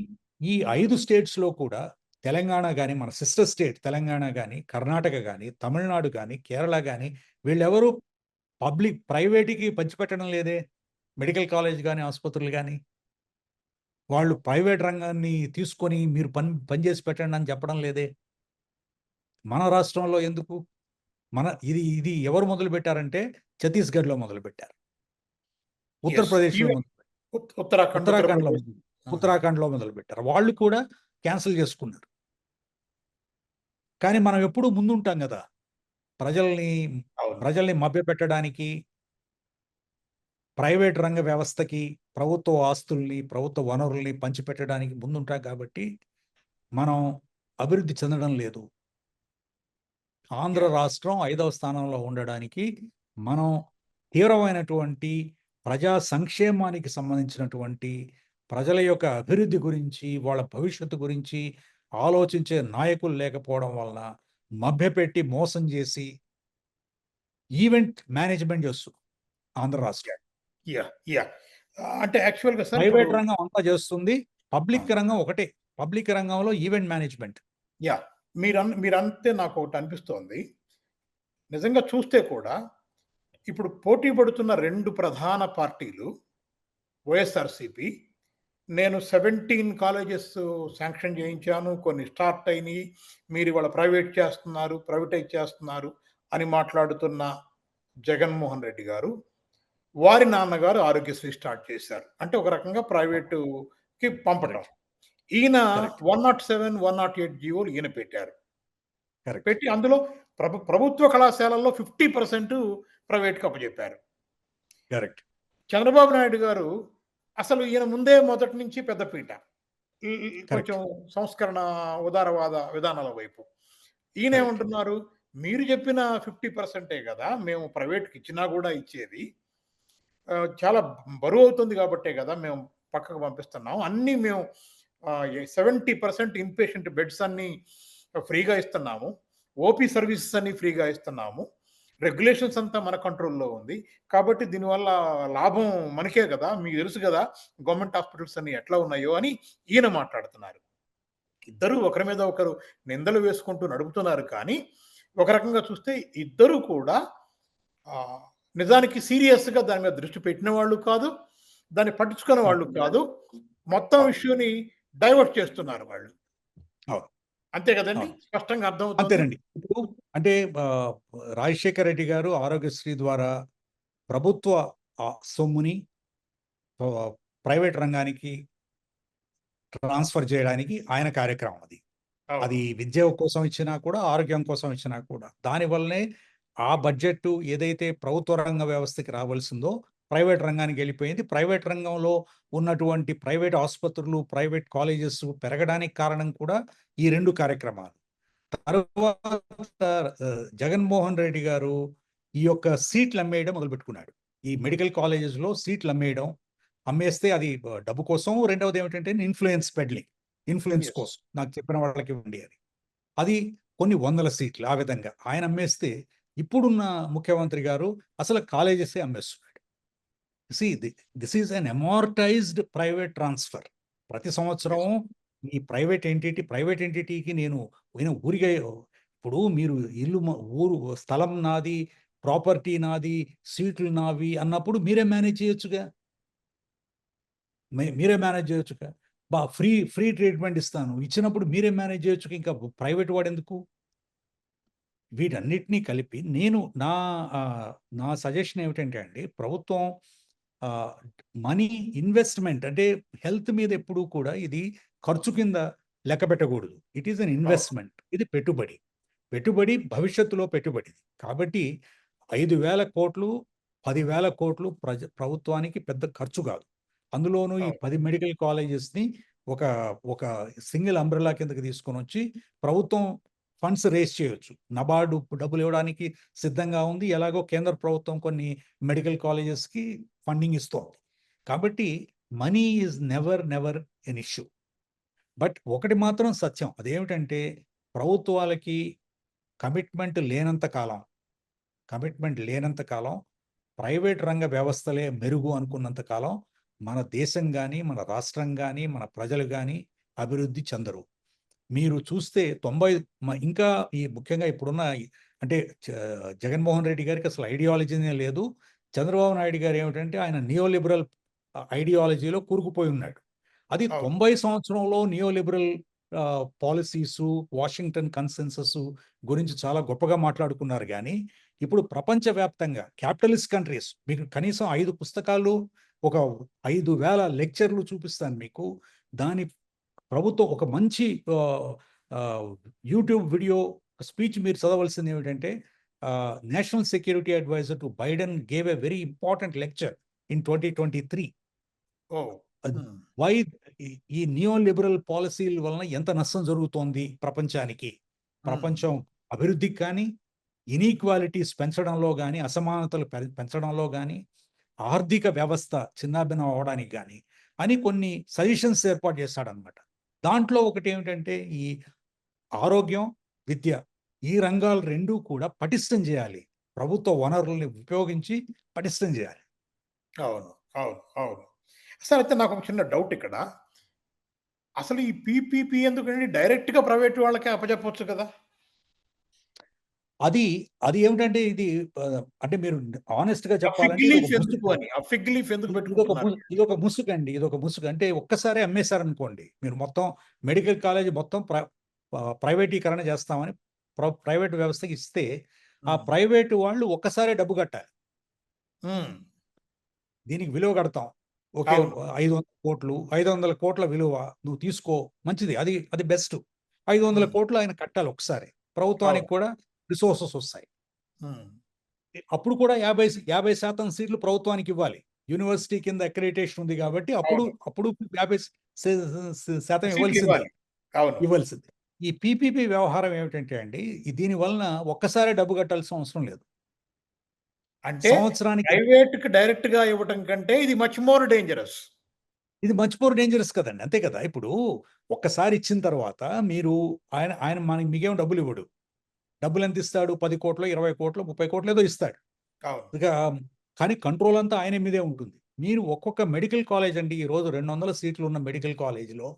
ఈ 5 స్టేట్స్‌లో కూడా తెలంగాణ గాని, మన సిస్టర్ స్టేట్ తెలంగాణ గాని, కర్ణాటక గాని, తమిళనాడు గాని, కేరళ గాని వీళ్ళెవరు ప్రైవేట్‌కి పంచిపెట్టడం లేదే. మెడికల్ కాలేజ్ గాని, ఆసుపత్రులు గాని. వాళ్ళు ప్రైవేట్ రంగాన్ని తీసుకొని మీరు పని చేసి పెట్టండి అని చెప్పడం లేదే. మన రాష్ట్రంలో ఎందుకు? ఇది ఎవరు మొదలుపెట్టారంటే ఛత్తీస్‌గఢ్‌లో మొదలుపెట్టారు. యెస్. ఉత్తరప్రదేశ్‌లో ఈవెన్ ఉత్తరాఖండ్, ఉత్తరాఖండ్‌లో ఉత్తరప్రదేశ్. ఆ! ఉత్తరాఖండ్‌లో మొదలుపెట్టారు. వాళ్ళు కూడా క్యాన్సెల్ చేసుకున్నారు. కానీ మనం ఎప్పుడూ ముందుంటాం గదా! ప్రజల్ని అవును. ప్రజల్ని మభ్యపెట్టడానికి, ప్రైవేట్ రంగ వ్యవస్థకి, ప్రభుత్వ ఆస్తుల్ని, ప్రభుత్వ వనరుల్ని పంచిపెట్టడానికి ముందుంటాం కాబట్టి, మనం అభివృద్ధి చెందడం లేదు. ఆంధ్ర యాహ్! రాష్ట్రం 5వ స్థానంలో ఉండడానికి మనం తీవ్రమైనటువంటి ప్రజా సంక్షేమానికి సంబంధించినటువంటి ప్రజల యొక్క అభివృద్ధి గురించి, వాళ్ళ భవిష్యత్తు గురించి ఆలోచించే నాయకులు లేకపోవడం వలన మభ్యపెట్టి, మోసం చేసి ఈవెంట్ మేనేజ్‌మెంట్ చేస్తుంది ఆంధ్ర రాష్ట్రం. యాహ్! అంటే యాక్చువల్‌గా సార్ ఇప్పుడు ప్రైవేట్ రంగం అంతా చేస్తుంది. ఆ! పబ్లిక్ రంగం ఒకటే. పబ్లిక్ రంగంలో ఈవెంట్ మేనేజ్‌మెంట్. యాహ్! మీరంటే నాకొకటి అనిపిస్తోంది. నిజంగా చూస్తే కూడా ఇప్పుడు పోటీ పడుతున్న 2 ప్రధాన పార్టీలు వైఎస్ఆర్‌సీపీ. నేను 17 కాలేజెస్ శాంక్షన్ చేయించాను. కొన్ని స్టార్ట్ అయినియి. మీరివాళ ప్రైవేటైజ్ చేస్తున్నారు అని మాట్లాడుతున్న జగన్మోహన్ రెడ్డి గారు, వారి నాన్నగారు ఆరోగ్యశ్రీ స్టార్ట్ చేశారు. అంటే ఒక రకంగా ప్రైవేటుకి పంపటం. కరెక్ట్. ఈయన కరెక్ట్. 107, 108 జీవోలు ఈయన పెట్టారు. కరెక్ట్. పెట్టి అందులో ప్రభుత్వ కళాశాలల్లో 50% ప్రైవేట్‌కి అప్పజెప్పారు. కరెక్ట్. చంద్రబాబు నాయుడు గారు అసలు ఈయన ముందే మొదటి నుంచి పెద్ద పీట. ఈ కరెక్ట్. కొంచెం సంస్కరణ, ఉదారవాద విధానాల వైపు. కరెక్ట్. ఈయనేమంటున్నారు, "మీరు చెప్పిన 50% గదా! మేము ప్రైవేట్‌కి ఇచ్చినా గూడా ఇచ్చేది. చాలా బరువవుతుంది గాబట్టే గదా! మేము పక్కకు పంపిస్తున్నాం. అన్నీ మేము 70% ఇన్‌పేషెంట్ బెడ్స్ అన్నీ ఫ్రీగా ఇస్తున్నాము. ఓపీ సర్వీసెస్ అన్నీ ఫ్రీగా ఇస్తున్నాము. రెగ్యులేషన్స్ అంతా మన కంట్రోల్‌లో ఉంది. కాబట్టి దీనివల్ల లాభం మనకే గదా! మీకు తెలుసు గదా! గవర్నమెంట్ హాస్పిటల్స్ అన్నీ ఎట్లా ఉన్నాయో" అని ఈయన మాట్లాడుతున్నారు. ఇద్దరూ ఒకరి మీద ఒకరు నిందలు వేసుకుంటూ నడుపుతున్నారు కానీ, ఒక రకంగా చూస్తే ఇద్దరు కూడా ఆహ్, నిజానికి సీరియస్‌గా దాని మీద దృష్టి పెట్టిన వాళ్ళు కాదు. దాన్ని పట్టించుకున్న వాళ్ళు అవును. కాదు. మొత్తం అవును. ఇష్యూని డైవర్ట్ చేస్తున్నారు వాళ్ళు. అవును. అంతే గదండీ! అవును. స్పష్టంగా అర్థమవుతోంది. అంతేనండి. ఇప్పుడు అంటే రాజశేఖర రెడ్డి గారు ఆరోగ్యశ్రీ ద్వారా ప్రభుత్వ సొమ్ముని ఆహ్, ప్రైవేట్ రంగానికి ట్రాన్స్‌ఫర్ చేయడానికి ఆయన కార్యక్రమం అది. అవును. అది విద్య కోసం ఇచ్చినా కూడా, ఆరోగ్యం కోసం ఇచ్చినా కూడా. దానివల్లనే ఆ బడ్జెట్టు ఏదైతే ప్రభుత్వ రంగ వ్యవస్థకి రావాల్సిందో ప్రైవేట్ రంగానికెళ్ళిపోయింది. ప్రైవేట్ రంగంలో ఉన్నటువంటి ప్రైవేట్ ఆసుపత్రులు, ప్రైవేట్ కాలేజెస్ పెరగడానికి కారణం కూడా ఈ 2 కార్యక్రమాలు. తరువాత జగన్మోహన్ రెడ్డి గారు ఈ యొక్క సీట్లు అమ్మేయడం మొదలుపెట్టుకున్నాడు. ఈ మెడికల్ కాలేజెస్‌లో సీట్లు అమ్మేయడం. అమ్మేస్తే అది డబ్బు కోసం. రెండవదేమిటంటే ఇన్‌ఫ్లూయెన్స్ పెడ్లింగ్. Influence yes. కోసం. నాకు చెప్పిన వాళ్ళకి ఇవ్వండి అని. అది కొన్ని వందల సీట్లు ఆ విధంగా. ఆయన అమ్మేస్తే ఇప్పుడున్న ముఖ్యమంత్రి గారు అసలు కాలేజెసే అమ్మేస్తున్నాడు. See this is an amortised private transfer. ప్రతి సంవత్సరం యెస్. ఈ ప్రైవేట్ ఎంటిటీకి నేను ఊరికే ఇప్పుడు మీరు ఇల్లు ఊరు స్థలం నాది, ప్రాపర్టీ నాది, సీట్లు నావి అన్నప్పుడు మీరే మేనేజ్ చేయొచ్చుగా. మీరే మేనేజ్ చేయొచ్చుగా. ఫ్రీ ట్రీట్మెంట్ ఇస్తాను. ఇచ్చినప్పుడు మీరే మేనేజ్ చేయొచ్చుగా. ఇంకా ప్రైవేట్ వాడెందుకు? వీటన్నిటిని కలిపి నా సజెషన్ ఏమిటంటే అండి, ప్రభుత్వం ఆహ్, మనీ ఇన్వెస్ట్‌మెంట్ అంటే హెల్త్ మీద ఎప్పుడూ కూడా ఇది ఖర్చు కింద లెక్క పెట్టకూడదు. ఇట్ ఈస్ ఎన్ అవును. ఇన్వెస్ట్‌మెంట్. ఇది పెట్టుబడి. పెట్టుబడి భవిష్యత్తులో పెట్టుబడి. కాబట్టి 5,000,00,00,000, 10,000,00,00,000 ప్రభుత్వానికి పెద్ద ఖర్చు కాదు. అందులోనూ ఈ అవును. 10 మెడికల్ కాలేజెస్‌ని ఒక ఒక సింగిల్ అంబ్రెల్లా కిందకి తీసుకొనొచ్చి ప్రభుత్వం ఫండ్స్ రైజ్ చేయొచ్చు. నబార్డు డబ్బులు ఇవ్వడానికి సిద్ధంగా ఉంది. ఎలాగో కేంద్ర ప్రభుత్వం కొన్ని మెడికల్ కాలేజెస్‌కి ఫండింగ్ ఇస్తోంది. కాబట్టి money is never an issue. But ఒకటి మాత్రం సత్యం. అదేమిటంటే ప్రభుత్వాలకి కమిట్మెంట్ లేనంత కాలం, కమిట్మెంట్ లేనంత కాలం, ప్రైవేట్ రంగ వ్యవస్థలే మెరుగు అనుకున్నంత కాలం, మన దేశం గాని, మన రాష్ట్రం గాని, మన ప్రజలు గాని అభివృద్ధి చెందరు. మీరు చూస్తే 90 ఇంకా ఈ ముఖ్యంగా ఇప్పుడున్న అంటే చ జగన్మోహన్ రెడ్డి గారికి అసలు ఐడియాలజీనే లేదు. చంద్రబాబు నాయుడు గారు ఏమిటంటే ఆయన నియో లిబరల్ ఐడియాలజీలో కూరుకుపోయి ఉన్నాడు. అది అవును. 90 సంవత్సరంలో neo liberal policies, Washington consensus గురించి చాలా గొప్పగా మాట్లాడుకున్నారు గానీ, ఇప్పుడు ప్రపంచవ్యాప్తంగా క్యాపిటలిస్ట్ కంట్రీస్ మీకు కనీసం 5 పుస్తకాలు, ఒక 5,000 లెక్చర్‌లు చూపిస్తాను మీకు. దాని ప్రభుత్వం ఒక మంచి ఆహ్, ఆహ్, యూట్యూబ్ వీడియో స్పీచ్ మీరు చదవాల్సింది ఏమిటంటే national security advisor to Biden gave a very important lecture in 2023. ఓహ్! అది హ్మ్. వై ఈ నియో లిబరల్ పాలిసీల వలన ఎంత నష్టం జరుగుతోంది ప్రపంచానికి. హ్మ్. ప్రపంచం అభివృద్ధికి కానీ, ఇనీక్వాలిటీస్ పెంచడంలో గాని, అసమానతలు పెంచడంలో గాని, ఆర్థిక వ్యవస్థ చిన్నాభిన్నం అవ్వడానికి గాని, అని కొన్ని సజెషన్స్ ఏర్పాటు చేశాడనమాట. దాంట్లో ఒకటేమిటంటే ఈ ఆరోగ్యం, విద్య ఈ రంగాలు 2 కూడా పటిష్టం చేయాలి. ప్రభుత్వ వనరుల్ని ఉపయోగించి పటిష్టం చేయాలి. అవును. అవును. అవును. సార్ అయితే నాకొక చిన్న డౌట్ ఇక్కడ. అసలు ఈ పీపీపీ ఎందుకండి? డైరెక్ట్‌గా ప్రైవేట్ వాళ్ళకే అప్పజెప్పొచ్చు కదా! అది అది ఏమిటంటే ఇది అంటే మీరు హానెస్ట్‌గా ఆ ఫిగ్ చెప్పాలంటే ఇదొక లీఫ్ ఎందుకు ముసుగు. అని? ఆ ఫిగ్ లీఫ్ ఎందుకు ఇదొక పెట్టుకుంటున్నారు? ఇదొక ముసుగండి. ఇదొక ముసుగు. అంటే ఒక్కసారే అమ్మేసారనుకోండి. మీరు మొత్తం మెడికల్ కాలేజ్ మొత్తం ప్రైవేటీకరణ చేస్తామని ప్రైవేట్ వ్యవస్థకి ఇస్తే, ఆ హ్మ్. ప్రైవేట్ వాళ్ళు ఒక్కసారే డబ్బు కట్టాలి. హ్మ్. దీనికి విలువ కడతాం. ఓకే. అవును. 500,00,00,000, 500,00,00,000 విలువ నువ్వు తీసుకో. మంచిది. అది బెస్ట్. హ్మ్. 500,00,00,000 ఆయన కట్టాలి ఒకసారి. ప్రభుత్వానికి అవును. కూడా రిసోర్సెస్ వస్తాయి. హ్మ్. అప్పుడు కూడా 50% సీట్లు ప్రభుత్వానికివ్వాలి. యూనివర్సిటీ కింద అక్రిడిటేషన్ ఉంది గాబట్టి అవును. అప్పుడు 50 శే శాతం ఇవ్వాల్సిందే. సీట్లివ్వాలి. అవును. ఇవ్వాల్సిందే. ఈ పీపీపీ వ్యవహారం ఏమిటంటే అండి, దీని వలన ఒక్కసారే డబ్బు కట్టాల్సిన అవసరం లేదు. అంటే సంవత్సరానికి ప్రైవేట్‌కి డైరెక్ట్‌గా ఇవ్వటం కంటే ఇది మచ్ మోర్ డేంజరస్. ఇది మచ్ మోర్ డేంజరస్ కదండీ. అంతే కదా! ఇప్పుడు ఒక్కసారి ఇచ్చిన తర్వాత మీరు ఆయన ఆయన మనకి మీకేం డబ్బులివ్వడు. డబ్బులెంతిస్తాడు? 10,00,00,000, 20,00,00,000, 30,00,00,000 ఏదో ఇస్తాడు. అవును. ఇక కానీ కంట్రోల్ అంతా ఆయన మీదే ఉంటుంది. మీరు ఒక్కొక్క మెడికల్ కాలేజ్ అండి ఈరోజు 200 సీట్లు ఉన్న మెడికల్ కాలేజ్‌లో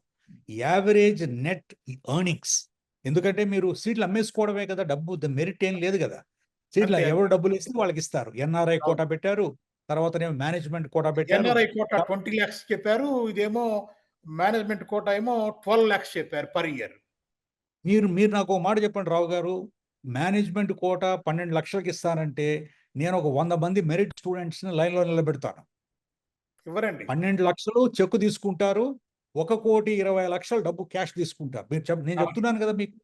యావరేజ్ నెట్ ఎర్నింగ్స్ ఎందుకంటే మీరు సీట్లు అమ్మేసుకోవడమే కదా! డబ్బు మెరిట్ ఏం లేదు కదా! అంతే. అంతే. ఎవరు డబ్బులిస్తే వాళ్ళకిస్తారు. ఎన్ఆర్ఐ అవును. కోటా పెట్టారు. తర్వాతనేమో మేనేజ్మెంట్ కోటా పెట్టారు. ఎన్ఆర్ఐ కోటా 20,00,000 చెప్పారు. ఇదేమో మేనేజ్మెంట్ కోటా ఏమో 12,00,000 చెప్పారు పర్ ఇయర్. మీరు మీరు నాకో మాట చెప్పండి రావు గారు. మేనేజ్మెంట్ కోటా 12,00,000కి ఇస్తానంటే నేనొక 100 మంది మెరిట్ స్టూడెంట్స్‌ని లైన్‌లో నిలబెడతాను. ఇవ్వరండి. 12,00,000 చెక్ తీసుకుంటారు. 1,20,00,000 డబ్బు క్యాష్ తీసుకుంటారు. నేను అవును. చెప్తున్నాను కదా మీకు.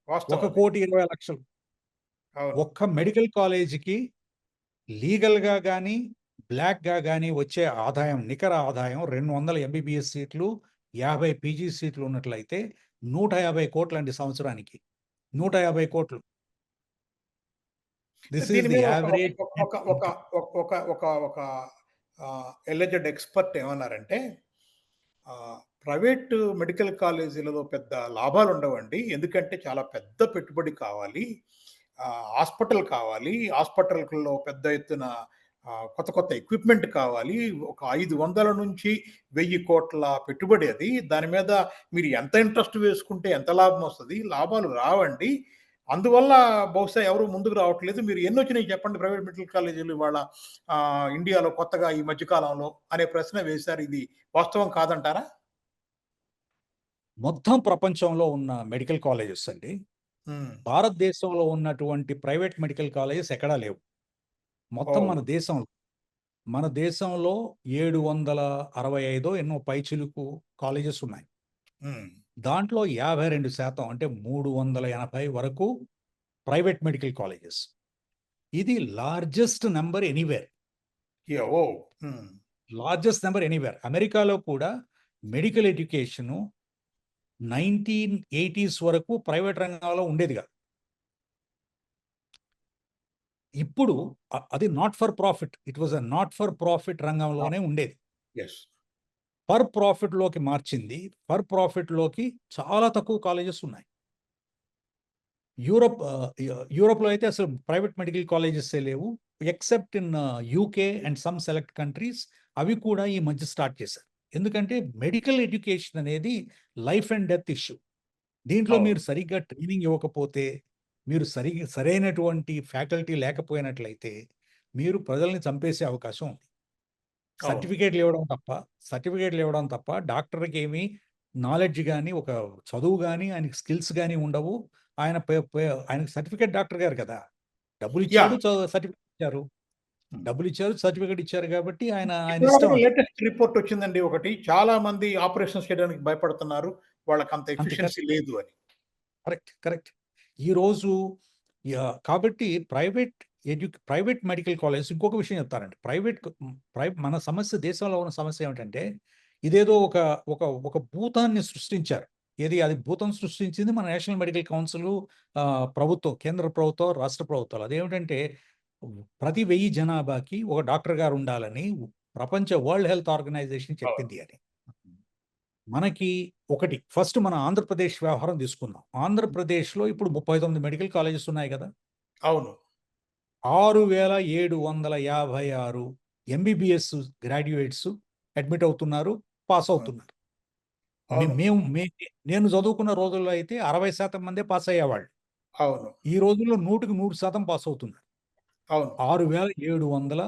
వాస్తవం అది. 1,20,00,000 అవును. ఒక్క మెడికల్ కాలేజ్‌కి లీగల్‌గా గాని, బ్లాక్‌గా గాని వచ్చే ఆదాయం నికర ఆదాయం 200 ఎంబీబీఎస్ సీట్లు, 50 పీజీ సీట్లు ఉన్నట్లయితే 150,00,00,000 అండి సంవత్సరానికి. 150,00,00,000. దిస్ ఈస్ దీని ది మీద ఒక యావరేజ్ ఒక నెట్ ఒక ఒక ఇన్‌కమ్. ఒక ఒక ఒక ఎలిజెడ్ ఎక్స్‌పర్ట్ ఏమన్నారంటే ప్రైవేట్ మెడికల్ కాలేజీలలో పెద్ద లాభాలు ఉండవండి. ఎందుకంటే చాలా పెద్ద పెట్టుబడి కావాలి. హాస్పిటల్ కావాలి. హాస్పిటల్‌లో పెద్ద ఎత్తున కొత్త కొత్త ఎక్విప్‌మెంట్ కావాలి. ఒక 500-1000 కోట్ల పెట్టుబడి అది. దాని మీద మీరు ఎంత ఇంట్రెస్ట్ వేసుకుంటే ఎంత లాభం వస్తది? లాభాలు రావండి. అందువల్ల బహుశా ఎవరు ముందుకు రావట్లేదు. మీరు ఎన్నొచ్చినాయి చెప్పండి ప్రైవేట్ మెడికల్ కాలేజీలు ఇవాళ ఇండియాలో కొత్తగా ఈ మధ్య కాలంలో అనే ప్రశ్న వేశారు. ఇది వాస్తవం కాదంటారా? మొత్తం ప్రపంచంలో ఉన్న మెడికల్ కాలేజెస్ అండి, హ్మ్. భారతదేశంలో ఉన్నటువంటి ప్రైవేట్ మెడికల్ కాలేజెస్ ఎక్కడా లేవు. మొత్తం ఓహ్! మన దేశంలో 765 ఎన్నో పైచిలుకు కాలేజెస్ ఉన్నాయి. హ్మ్. దాంట్లో 52% అంటే 380 వరకు ప్రైవేట్ మెడికల్ కాలేజెస్. ఇది లార్జెస్ట్ నంబర్ ఎనీవేర్. ఓహ్! హ్మ్. Largest number anywhere. అమెరికాలో కూడా మెడికల్ ఎడ్యుకేషను 1980s వరకు ప్రైవేట్ రంగంలో ఉండేది కాదు. ఇప్పుడు అది not for profit. It was a not for profit రంగంలోనే ఉండేది. యెస్. ఫర్ ప్రాఫిట్‌లోకి మార్చింది. ఫర్ ప్రాఫిట్‌లోకి చాలా తక్కువ కాలేజెస్ ఉన్నాయి. యూరోప్‌లో అయితే అసలు ప్రైవేట్ మెడికల్ కాలేజెసే లేవు. Except in UK and some select countries అవి కూడా ఈ మధ్య స్టార్ట్ చేశారు. ఎందుకంటే మెడికల్ ఎడ్యుకేషన్ అనేది లైఫ్ అండ్ డెత్ ఇష్యూ. దీంట్లో అవును. మీరు సరిగ్గా ట్రైనింగ్ ఇవ్వకపోతే, మీరు సరైనటువంటి ఫ్యాకల్టీ లేకపోయినట్లయితే, మీరు ప్రజల్ని చంపేసే అవకాశం ఉంది. అవును. సర్టిఫికేట్‌లు ఇవ్వడం తప్ప డాక్టర్‌కి ఏమి నాలెడ్జ్ గాని, ఒక చదువు గాని, ఆయనకి స్కిల్స్ గాని ఉండవు. ఆయన పె పె ఆయనకి సర్టిఫికేట్ డాక్టర్ గారు కదా! డబ్బులిచ్చాడు, యాహ్! సర్టిఫికేట్ ఇచ్చారు. హ్మ్. డబ్బులిచ్చారు, సర్టిఫికేట్ ఇచ్చారు కాబట్టి ఆయన ఇవాళ ఇష్టం కూడా అది. లేటెస్ట్ రిపోర్ట్ వచ్చిందండి ఒకటి. చాలా మంది ఆపరేషన్స్ చేయడానికి భయపడుతున్నారు. వాళ్ళకంత అంతే ఎఫిషియన్సీ లేదు అని. కరెక్ట్. కరెక్ట్. ఈరోజు కాబట్టి ప్రైవేట్ మెడికల్ కాలేజెస్ ఇంకొక విషయం చెప్తానండి. మన సమస్య దేశంలో ఉన్న సమస్య ఏమిటంటే, ఇదేదో ఒక ఒక ఒక భూతాన్ని సృష్టించారు. అది భూతం సృష్టించింది మన నేషనల్ మెడికల్ కౌన్సిలు, ప్రభుత్వం, కేంద్ర ప్రభుత్వం, రాష్ట్ర ప్రభుత్వాలు. అదేమిటంటే, ప్రతి 1000 జనాభాకి ఒక డాక్టర్ గారు ఉండాలని ప్రపంచ వరల్డ్ హెల్త్ ఆర్గనైజేషన్ అవును. చెప్పింది అని. మనకి ఫస్ట్ మన ఆంధ్రప్రదేశ్ వ్యవహారం తీసుకుందాం. ఆంధ్రప్రదేశ్‌లో ఇప్పుడు 39 మెడికల్ కాలేజెస్ ఉన్నాయి కదా! అవును. 6756 ఎంబీబీఎస్ గ్రాడ్యుయేట్స్ అడ్మిట్ అవుతున్నారు, పాస్ అవును. అవుతున్నారు. మే అవును. మేము మే నేను చదువుకున్న రోజుల్లో అయితే 60% మందే పాస్ అయ్యేవాళ్ళు. అవును. ఈ రోజుల్లో 100% పాస్ అవుతున్నారు. అవును. 6700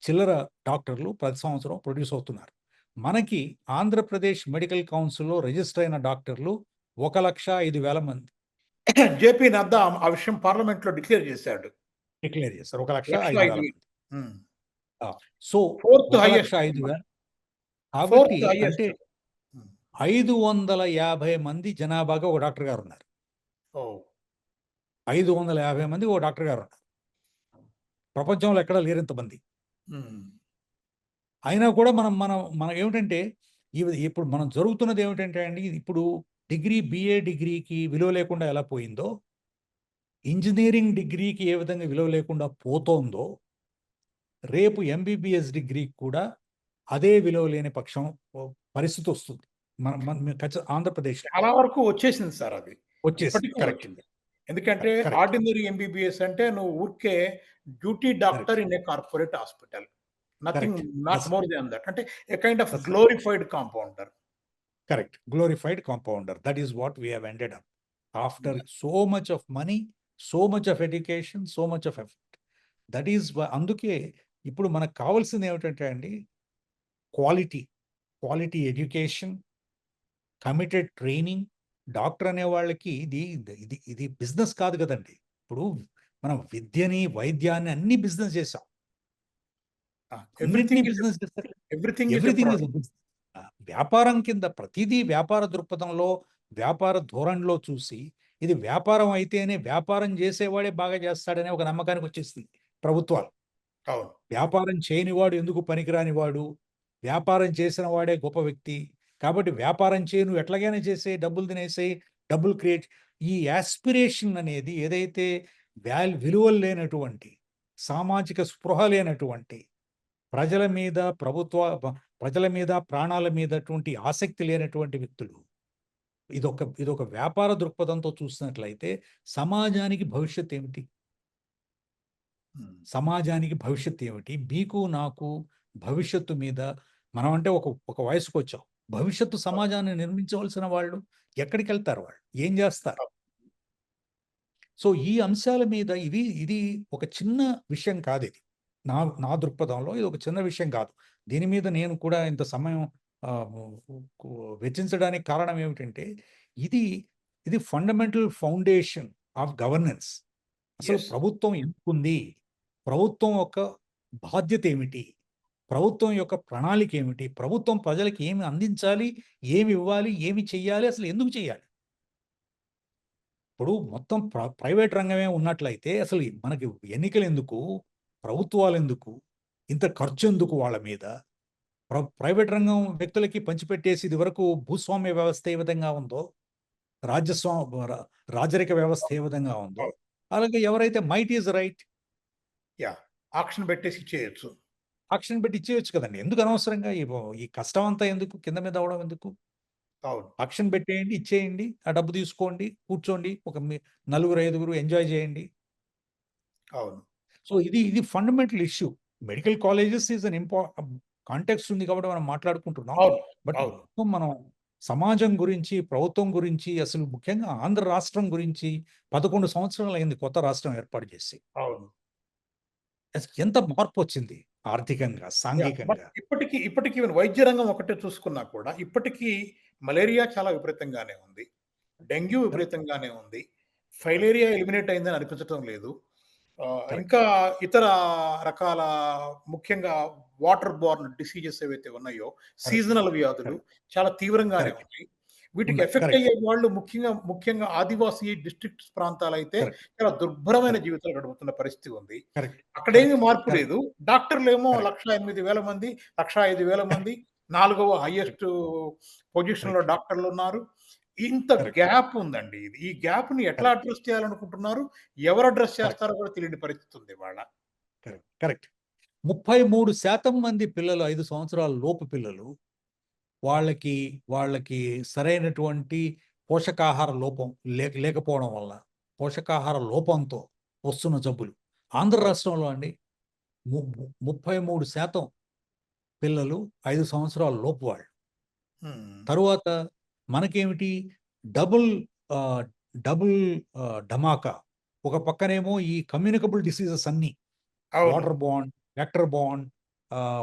చిల్లర డాక్టర్లు ప్రతి సంవత్సరం ప్రొడ్యూస్ అవుతున్నారు. మనకి ఆంధ్రప్రదేశ్ మెడికల్ కౌన్సిల్‌లో రిజిస్టర్ అయిన డాక్టర్లు 1,05,000 మంది జేపీ నడ్డా ఆ విషయం పార్లమెంట్‌లో డిక్లేర్ చేశాడు. డిక్లేర్ చేశారు. 1,05,000 1,05,000. మంది. హ్మ్. ఆ! So, fourth highest. 1,05,000 కాబట్టి ఫోర్త్ అంటే హైయెస్ట్. హ్మ్. 550 మంది జనాభాగా ఒక డాక్టర్ గారున్నారు. ఓహ్! 550 మందికి ఒక డాక్టర్ గారున్నారు. ప్రపంచంలో ఎక్కడా లేరింతమంది. హ్మ్. అయినా కూడా మనం ఏమిటంటే, ఇప్పుడు మనం జరుగుతున్నది ఏమిటంటే అండి, ఇప్పుడు బీఏ డిగ్రీకి విలువ లేకుండా ఎలా పోయిందో, ఇంజినీరింగ్ డిగ్రీకి ఏ విధంగా విలువ లేకుండా పోతోందో, రేపు ఎంబీబీఎస్ డిగ్రీకి కూడా అదే విలువ లేని పరిస్థితొస్తుంది. మన మన ఆంధ్రప్రదేశ్‌లో చాలా వరకు వచ్చేసింది సార్ అది. వచ్చేసింది. ఇప్పటికే కరెక్ట్. వచ్చింది. ఎందుకంటే కరెక్ట్. ఆర్డినరీ ఎంబీబీఎస్ అంటే నువ్వు ఊరికే duty correct. Doctor in a corporate hospital. Nothing, correct. Not that's more than that. అంటే a kind of that's right. Glorified compounder. Correct. Glorified compounder. That is what we have ended up. After so much of money, so much of education, so much of effort. అందుకే ఇప్పుడు మనకు కావాల్సింది ఏమిటంటే అండి, quality. Quality education, committed training. Doctor అనే వాళ్ళకి ఇది business కాదు కదండీ! ఇప్పుడు మనం విద్యని, వైద్యాన్ని అన్నీ బిజినెస్ చేసాం. అన్నిటిని ఎవ్రీథింగ్ ఈస్ బిజినెస్ చేస్తే everything is a everything is a product. Business. వ్యాపారం కింద ప్రతీదీ వ్యాపార దృక్పథంలో, వ్యాపార ధోరణిలో చూసి, ఇది వ్యాపారం అయితేనే వ్యాపారం చేసేవాడే బాగా చేస్తాడనే ఒక నమ్మకానికి వచ్చేసింది ప్రభుత్వాలు. అవును. వ్యాపారం చేయనివాడు ఎందుకు పనికిరానివాడు, వ్యాపారం చేసిన వాడే గొప్ప వ్యక్తి. కాబట్టి వ్యాపారం చేయి, నువ్వు ఎట్లాగైనా చేసేయి, డబ్బులు తినేసేయి, డబ్బులు క్రియేట్. ఈ యాస్పిరేషన్ అనేది ఏదైతే విలువలు లేనటువంటి, సామాజిక స్పృహ లేనటువంటి, ప్రజల మీద ప్రజల మీద, ప్రాణాల మీదటువంటి ఆసక్తి లేనటువంటి వ్యక్తులు ఇదొక వ్యాపార దృక్పథంతో చూసినట్లయితే సమాజానికి భవిష్యత్ ఏమిటి? హ్మ్. సమాజానికి భవిష్యత్ ఏమిటి? మీకు, నాకు భవిష్యత్తు మీద మనం అంటే ఒక వయసుకొచ్చాం. భవిష్యత్తు సమాజాన్ని నిర్మించవలసిన వాళ్ళు ఎక్కడికెళ్తారు వాళ్ళు? ఏం జేస్తారు? సో, ఈ అంశాల మీద ఇది ఒక చిన్న విషయం కాదిది. నా నా దృక్పథంలో ఇదొక చిన్న విషయం కాదు. దీని మీద నేను కూడా ఇంత సమయం ఆహ్, కు వెచ్చించడానికి కారణం ఏమిటంటే, ఇది ఇది ఫండమెంటల్ ఫౌండేషన్ ఆఫ్ గవర్నెన్స్. అసలు యెస్. ప్రభుత్వం ఎందుకుంది? ప్రభుత్వం యొక్క బాధ్యత ఏమిటి? ప్రభుత్వం యొక్క ప్రణాళిక ఏమిటి? ప్రభుత్వం ప్రజలకి ఏమి అందించాలి? ఏమి ఇవ్వాలి? ఏమి చెయ్యాలి? అసలు ఎందుకు చేయాలి? ఇప్పుడు మొత్తం ప్రైవేట్ రంగమే ఉన్నట్లయితే అసలు మనకి ఎన్నికలెందుకు? ప్రభుత్వాలెందుకు? ఇంత ఖర్చెందుకు వాళ్ళ మీద? ప్రైవేట్ రంగం వ్యక్తులకి పంచిపెట్టేసి ఇదివరకు భూస్వామ్య వ్యవస్థ ఏ విధంగా ఉందో, రాజ్యస్వా ర రాజరిక వ్యవస్థ ఏ విధంగా ఉందో, అవును. అలాగే ఎవరైతే might is right yeah! Auction పెట్టేసి ఇచ్చేయొచ్చు. ఆక్షన్ పెట్టి ఇచ్చేయొచ్చు కదండీ! ఎందుకు అనవసరంగా ఈ కష్టం అంతా ఎందుకు? కింద మీద అవ్వడం ఎందుకు? అవును. ఆక్షన్ పెట్టేయండి, ఇచ్చేయండి. ఆ డబ్బు తీసుకోండి, కూర్చోండి. నలుగురు, ఐదుగురు ఎంజాయ్ చేయండి. అవును. సో, ఇది fundamental issue. Medical colleges is an context ఉంది కాబట్టి మనం మాట్లాడుకుంటున్నాం. అవును. బట్ అవును. మొత్తం మనం సమాజం గురించి, ప్రభుత్వం గురించి, అసలు ముఖ్యంగా ఆంధ్ర రాష్ట్రం గురించి 11 సంవత్సరాలయింది కొత్త రాష్ట్రం ఏర్పాటు చేసి. అవును. ఎంత మార్పొచ్చింది ఆర్థికంగా, యాహ్! బట్ సాంఘికంగా. ఇప్పటికి ఈవెన్ వైద్య రంగం ఒకటే చూసుకున్నా కూడా ఇప్పటికీ మలేరియా చాలా విపరీతంగానే ఉంది. Dengue correct. విపరీతంగానే ఉంది. కరెక్ట్. ఫైలేరియా ఎలిమినేట్ అయిందని అనిపించటం లేదు. కరెక్ట్. ఇంకా ఇతర రకాల ముఖ్యంగా వాటర్ బోర్న్ డిసీజెస్ ఏవైతే ఉన్నాయో, కరెక్ట్. సీజనల్ వ్యాధులు కరెక్ట్. చాలా తీవ్రంగానే కరెక్ట్. ఉన్నాయి. వీటికి ఉన్నాయి. Effect correct. అయ్యే వాళ్ళు ముఖ్యంగా ఆదివాసీ డిస్ట్రిక్ట్స్ ప్రాంతాలైతే కరెక్ట్. చాలా దుర్భరమైన కరెక్ట్. జీవితాలు గడుపుతున్న పరిస్థితి ఉంది. కరెక్ట్. అక్కడేమి కరెక్ట్. మార్పు కరెక్ట్. లేదు. డాక్టర్లేమో కరెక్ట్. 1,08,000 మంది, 1,05,000 మంది, నాలుగవ హైయెస్ట్ కరెక్ట్. పొజిషన్‌లో కరెక్ట్. డాక్టర్లున్నారు. ఇంత కరెక్ట్. గ్యాప్ ఉందండి ఇది. ఈ గ్యాప్‌ని ఎట్లా కరెక్ట్. అడ్రెస్ చేయాలనుకుంటున్నారు? ఎవరు అడ్రెస్ కరెక్ట్. చేస్తారో కూడా తెలియని పరిస్థితి ఉంది ఇవాళ. కరెక్ట్. కరెక్ట్. 33% మంది పిల్లలు 5 సంవత్సరాల లోపు పిల్లలు వాళ్ళకి, వాళ్ళకి సరైనటువంటి పోషకాహార లోపం లేకపోవడం వల్ల, పోషకాహార లోపంతో వస్తున్న జబ్బులు. ఆంధ్ర అవును. రాష్ట్రంలో అండి ము ము 33% పిల్లలు 5 సంవత్సరాల లోపు వాళ్ళు. హ్మ్. తరువాత మనకేమిటి డబుల్ ఆహ్, డబుల్ ధమాకా. ఒక పక్కనేమో ఈ కమ్యూనికబుల్ డిసీజెస్ అన్నీ. అవును. Water Born, vector borne,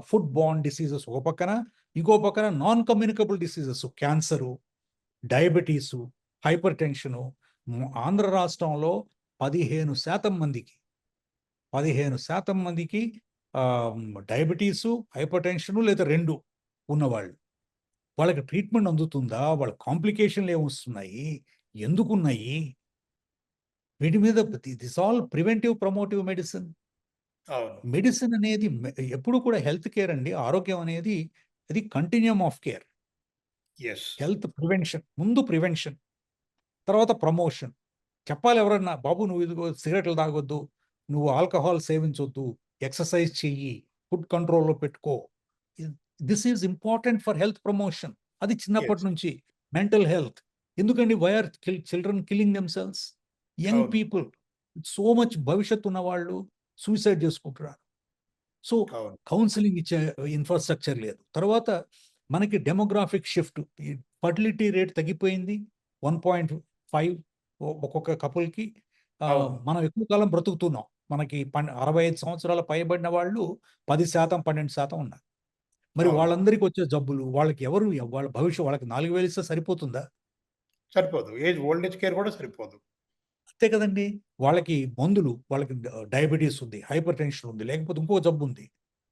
food borne diseases ఒక పక్కన, ఇంకో పక్కన non communicable diseases cancer, diabetes, hyper tension. Andhra రాష్ట్రంలో 15% మందికి, 15% మందికి డయాబెటీసు, హైపర్ టెన్షను లేదా 2 ఉన్నవాళ్ళు. వాళ్ళకి ట్రీట్మెంట్ అందుతుందా? వాళ్ళ కాంప్లికేషన్‌లు ఏమొస్తున్నాయి? ఎందుకున్నాయి? వీటి మీద this all preventive, promotive medicine. అవును. మెడిసిన్ అనేది ఎప్పుడు కూడా హెల్త్ కేర్ అండి. ఆరోగ్యం అనేది అది continuum of care. Yes. Health prevention. ముందు ప్రివెన్షన్. తర్వాత ప్రమోషన్. చెప్పాలి ఎవరన్నా, "బాబు నువ్వు ఇదిగో సిగరెట్లు తాగొద్దు. నువ్వు ఆల్కహాల్ సేవించొద్దు. ఎక్సర్సైజ్ చెయ్యి. ఫుడ్ కంట్రోల్‌లో పెట్టుకో." ఇ this is important for health promotion. అది చిన్నప్పటి యెస్. నుంచి. Mental health. ఎందుకండి why are children killing themselves? Young అవును. పీపుల్ సో మచ్ భవిష్యత్తు ఉన్నవాళ్ళు సూసైడ్ చేసుకుంటున్నారు. సో, అవును. కౌన్సెలింగ్ ఇచ్చే ఇన్‌ఫ్రాస్ట్రక్చర్ లేదు. తర్వాత మనకి డెమోగ్రాఫిక్ షిఫ్ట్. ఈ ఫర్టిలిటీ రేట్ తగ్గిపోయింది. 1.5 ఒక్కొక్క కపుల్‌కి. అవును. మనం ఎక్కువ కాలం బ్రతుకుతున్నాం. మనకి 65 సంవత్సరాల పైబడిన వాళ్ళు 10%, 12% ఉన్నారు. మరి అవును. వాళ్ళందరికి వచ్చే జబ్బులు వాళ్ళకి వాళ్ళ భవిష్యత్తు వాళ్ళకి 4,000 ఇస్తే సరిపోతుందా? సరిపోదు. ఓల్డ్ ఏజ్ కేర్ కూడా సరిపోదు. అంతే కదండీ! వాళ్ళకి మందులు, వాళ్ళకి డయాబెటిస్ ఉంది, హైపర్ టెన్షన్ ఉంది, లేకపోతే ఇంకో జబ్బు ఉంది.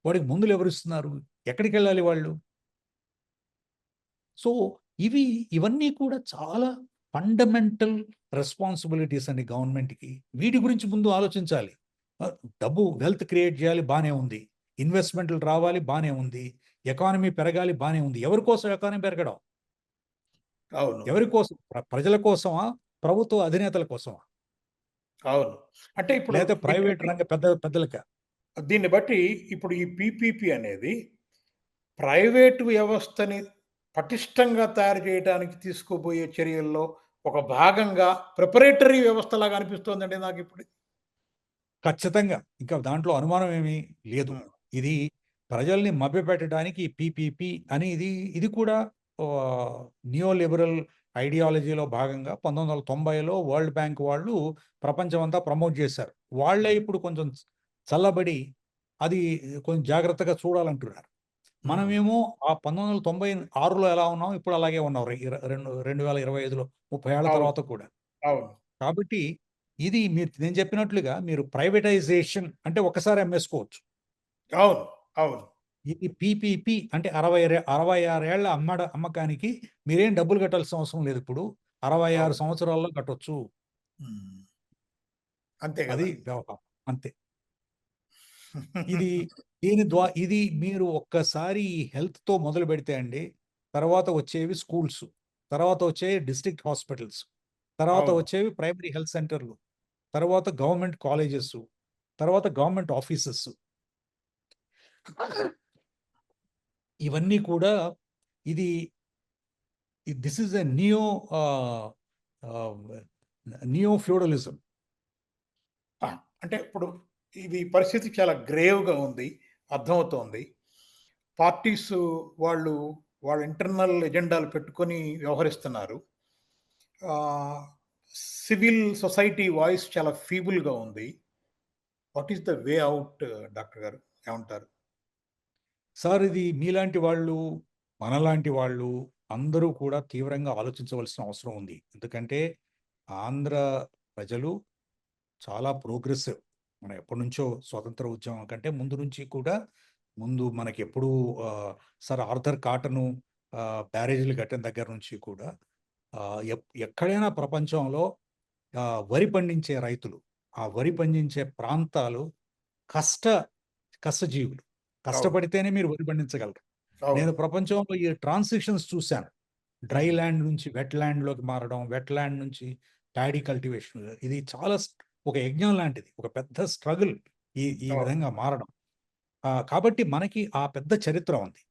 వాడికి మందులు ఎవరిస్తున్నారు? ఎక్కడికెళ్ళాలి వాళ్ళు? సో, ఇవన్నీ కూడా చాలా ఫండమెంటల్ రెస్పాన్సిబిలిటీస్ అండి గవర్నమెంట్‌కి. వీటి గురించి ముందు ఆలోచించాలి. ఆహ్, డబ్బు వెల్త్ క్రియేట్ చేయాలి బానే ఉంది. ఇన్వెస్ట్‌మెంట్‌లు రావాలి బానే ఉంది. ఎకానమీ పెరగాలి బానే ఉంది. ఎవరి కోసం ఎకానమీ పెరగడం? అవును. ఎవరి కోసం? ప్రజల కోసమా? ప్రభుత్వ అధినేతల కోసమా? అవును. అంటే ఇప్పుడు లేతే ప్రైవేట్ దీన్ని రంగ పెద్దలకా? దీన్ని బట్టి ఇప్పుడు ఈ పీపీపీ అనేది ప్రైవేటు వ్యవస్థని పటిష్టంగా తయారు చేయడానికి తీసుకోబోయే చర్యల్లో ఒక భాగంగా ప్రిపరేటరీ వ్యవస్థలాగా అనిపిస్తోందండి నాకిప్పుడు. ఖచ్చితంగా. ఇంకా దాంట్లో అనుమానం ఏమీ లేదు. హ్మ్. ఇది ప్రజల్ని మభ్యపెట్టడానికి పీపీపీ అని ఇది కూడా నియో లిబరల్ ఐడియాలజీలో భాగంగా 1990లో వరల్డ్ బ్యాంక్ వాళ్ళు ప్రపంచమంతా ప్రమోట్ చేశారు. వాళ్ళే హ్మ్. ఇప్పుడు కొంచెం చల్లబడి అది కొంచెం జాగ్రత్తగా చూడాలంటున్నారు. హ్మ్. మనమేమో ఆ 1996లో ఎలా ఉన్నామో ఇప్పుడు అలాగే ఉన్నాం. 2025లో 30 ఏళ్ల అవును. తర్వాత కూడా. అవును. కాబట్టి ఇది నేను చెప్పినట్లుగా మీరు ప్రైవేటైజేషన్ అంటే ఒక్కసారి అమ్మేసుకోవచ్చు. అవును. అవును. ఇది పీపీపీ అంటే 66 ఏళ్ల అమ్మకానికి మీరేం డబ్బులు కట్టాల్సిన అవసరం లేదిప్పుడు. 66 అవును. సంవత్సరాల్లో కట్టొచ్చు. హ్మ్. అంతే అది గదా! వ్యవహారం. అంతే. ఇది ఇది మీరు ఒక్కసారి ఈ హెల్త్‌తో మొదలుపెడితే అండి, తర్వాత వచ్చేవి స్కూల్స్, తర్వాత వచ్చేవి డిస్ట్రిక్ట్ హాస్పిటల్స్, తర్వాత అవును. వచ్చేవి ప్రైమరీ హెల్త్ సెంటర్‌లు, తర్వాత గవర్నమెంట్ కాలేజెసు, తర్వాత గవర్నమెంట్ ఆఫీసెస్. ఇవన్నీ కూడా ఇది దిస్ ఈస్ ఎ ఆహ్, ఆహ్, నియో ఫ్యూడలిజం. ఆ! అంటే ఇప్పుడు ఇది పరిస్థితి చాలా గ్రేవ్‌గా ఉంది. అర్థమవుతోంది. పార్టీస్ వాళ్ళు వాళ్ళ ఇంటర్నల్ ఎజెండాలు పెట్టుకొని వ్యవహరిస్తున్నారు. ఆహ్, సివిల్ సొసైటీ వాయిస్ చాలా ఫీబుల్‌గా ఉంది. What is the way out doctor గారు? ఏమంటారు? సార్ ఇది మీలాంటి వాళ్ళు, మనలాంటి వాళ్ళు అందరూ కూడా తీవ్రంగా ఆలోచించవలసిన అవసరం ఉంది. ఎందుకంటే ఆంధ్ర ప్రజలు చాలా ప్రోగ్రెసివ్. మనం ఎప్పటినుంచో స్వతంత్ర ఉద్యమం కంటే ముందు నుంచి కూడా ముందు మనకెప్పుడూ సర్ ఆర్థర్ కాటను బ్యారేజీలు కట్టిన దగ్గర నుంచి కూడా ఎక్కడైనా ప్రపంచంలో వరి పండించే రైతులు, ఆ వరి పండించే ప్రాంతాలు కష్ట కష్టజీవులు. అవును. కష్టపడితేనే మీరు వరి పండించగలరు. నేను అవును. ప్రపంచంలో ఈ ట్రాన్సిషన్స్ చూశాను. డ్రై హ్మ్. ల్యాండ్ నుంచి వెట్ ల్యాండ్‌లోకి మారడం, వెట్ ల్యాండ్ నుంచి ప్యాడీ కల్టివేషన్. ఇది చాలా ఒక యజ్ఞం లాంటిది. ఒక పెద్ద స్ట్రగుల్ ఈ అవును. విధంగా మారడం. కాబట్టి మనకి ఆ పెద్ద చరిత్ర ఉంది.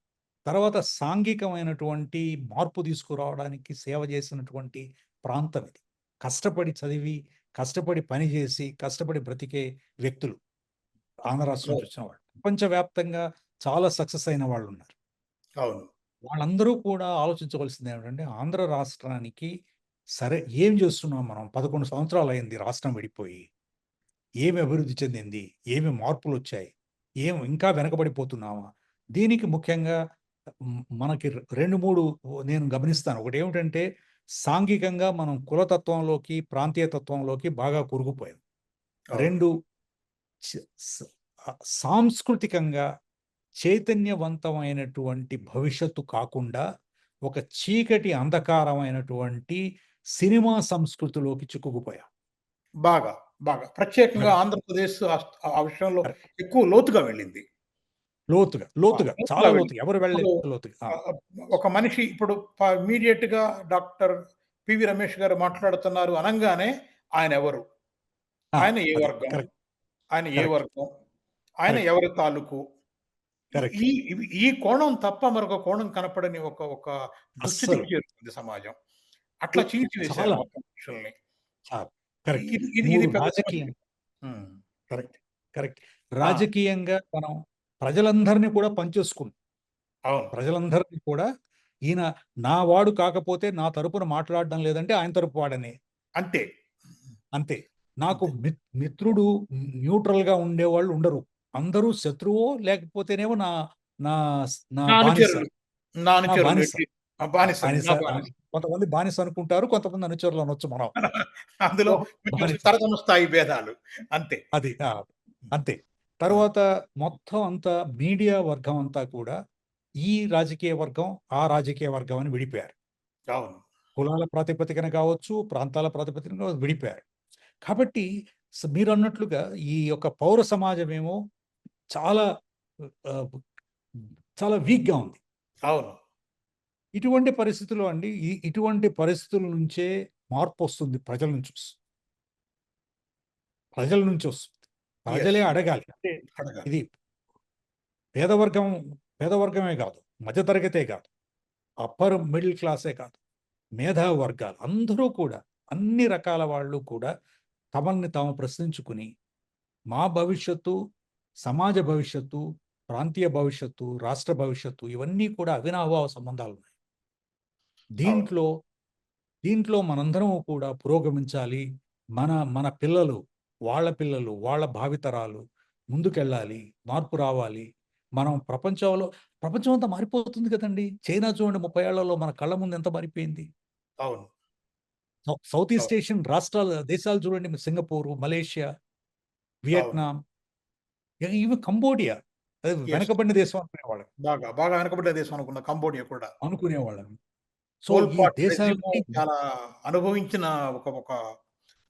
తర్వాత సాంఘికమైనటువంటి మార్పు తీసుకురావడానికి సేవ చేసినటువంటి ప్రాంతం ఇది. కష్టపడి చదివి, కష్టపడి పని చేసి, కష్టపడి బ్రతికే వ్యక్తులు ఆంధ్ర రాష్ట్రం నుంచి అవును. వచ్చిన వాళ్ళు. ప్రపంచవ్యాప్తంగా చాలా సక్సెస్ అయిన వాళ్ళున్నారు. అవును. వాళ్ళందరూ కూడా ఆలోచించవలసింది ఏమిటంటే, ఆంధ్ర రాష్ట్రానికి సరే ఏం చేస్తున్నాం మనం? 11 సంవత్సరాలయింది రాష్ట్రం విడిపోయి. ఏమి అభివృద్ధి చెందింది? ఏమి మార్పులొచ్చాయి? ఇంకా వెనకబడిపోతున్నామా? దీనికి ముఖ్యంగా మనకి 2, 3 నేను గమనిస్తాను. ఒకటేమిటంటే, సాంఘికంగా మనం కులతత్వంలోకి, ప్రాంతీయ తత్వంలోకి బాగా కూరుకుపోయాం. అవును. 2 చ స సాంస్కృతికంగా చైతన్యవంతమైనటువంటి భవిష్యత్తు కాకుండా, ఒక చీకటి అంధకారమైనటువంటి సినిమా సంస్కృతిలోకి చిక్కుకుపోయాం. బాగా. బాగా. ప్రత్యేకంగా అది. ఆంధ్రప్రదేశ్ ఆ విషయంలో కరెక్ట్. ఎక్కువ లోతుగా వెళ్ళింది. లోతుగా, ఆ! లోతుగా, లోతుగా చాలా వెళ్ళింది. లోతుగా. ఎవరు ఇప్పుడు వెళ్ళలేనంత లోతుగా. ఆహ్, ఆహ్, ఒక మనిషి ఇప్పుడు ఇమ్మీడియేట్‌గా డాక్టర్ పివి రమేష్ గారు మాట్లాడుతున్నారు అనంగానే ఆయనెవరు? ఆ! ఆయన ఏ అది. వర్గం? కరెక్ట్. ఆయన ఏ కరెక్ట్. వర్గం? ఆయన కరెక్ట్. ఎవరి తాలూకు? ఈ కరెక్ట్. ఈ ఈ కోణం తప్ప మరొక కోణం కనపడని ఒక ఒక దుస్థితికి అస్సలు. చేరుకుంది సమాజం. ఉ అట్లా చీల్చివేశారు చాలా. మొత్తం మనుషుల్ని. చాలా. కరెక్ట్. ఇది ఇది ఇది 3 పెద్ద సమస్య. రాజకీయం హ్మ్. కరెక్ట్. కరెక్ట్. ఆ! రాజకీయంగా మనం ప్రజలందరిని కూడా పంచేసుకున్నాం. అవును. ప్రజలందరిని కూడా ఈయన నా వాడు కాకపోతే నా తరపున మాట్లాడడం లేదంటే ఆయన తరపు వాడనే. అంతే. అంతే. నాకు అంతే. మిత్రుడు న్యూట్రల్‌గా ఉండేవాళ్ళు ఉండరు. అందరూ శత్రువో లేకపోతేనేమో నా నా నా నా బానిస. అనుచరులు. నా నా అనుచరులు. బానిస. బానిసలు. బానిస నా బానిస. కొంతమంది బానిస అనుకుంటారు. కొంతమంది అనుచరులు అనొచ్చు మనం. అందులో సో, కొంచెం బానిస. తరగమ స్థాయి భేదాలు. అంతే. అది. అంతే. ఆ! తరువాత మొత్తం అంతా మీడియా వర్గం అంతా కూడా ఈ రాజకీయ వర్గం, ఆ రాజకీయ వర్గం అని విడిపోయారు. అవును. కులాల ప్రాతిపదికన కావచ్చు, ప్రాంతాల ప్రాతిపదికన విడిపోయారు. కాబట్టి మీరన్నట్లుగా ఈ యొక్క పౌర సమాజమేమో చాలా ఆహ్, చాలా వీక్‌గా ఉంది. అవును. ఇటువంటి పరిస్థితిలో అండి ఇటువంటి పరిస్థితుల నుంచే మార్పొస్తుంది ప్రజల నుంచి ప్రజల నుంచి వస్తుంది. యెస్. ప్రజలే అడగాలి. అంటే అడగాలి. ఇది పేదవర్గం పేదవర్గమే కాదు. మధ్యతరగతే కాదు, అప్పర్ మిడిల్ క్లాసే కాదు, మేధావి వర్గాలు అందరూ కూడా, అన్ని రకాల వాళ్ళు కూడా తమల్ని తాము ప్రశ్నించుకుని మా భవిష్యత్తు, సమాజ భవిష్యత్తు, ప్రాంతీయ భవిష్యత్తు, రాష్ట్ర భవిష్యత్తు ఇవన్నీ కూడా అవినాభావ సంబంధాలున్నాయి. అవును. దీంట్లో దీంట్లో మనందరం కూడా పురోగమించాలి. మన మన పిల్లలు, వాళ్ళ భావితరాలు ముందుకెళ్ళాలి. మార్పు రావాలి. మనం ప్రపంచం అంతా మారిపోతుంది కదండీ! చైనా చూడండి 30 ఏళ్లలో మన కళ్ళ ముందు ఎంత మారిపోయింది. అవును. సౌత్ ఈస్ట్ అవును. ఏషియన్ దేశాలు చూడండి, సింగపూర్, మలేషియా, అవును. Vietnam, even Cambodia. అది యెస్. వెనకబడిన దేశం అనుకునేవాళ్ళం. బాగా వెనకబడ్డ దేశం అనుకున్న కంబోడియా కూడా. అనుకునేవాళ్ళం. సో, పోల్ ఈ పాట్ రెజ్యూము దేశాలన్నీ చాలా అనుభవించిన ఒక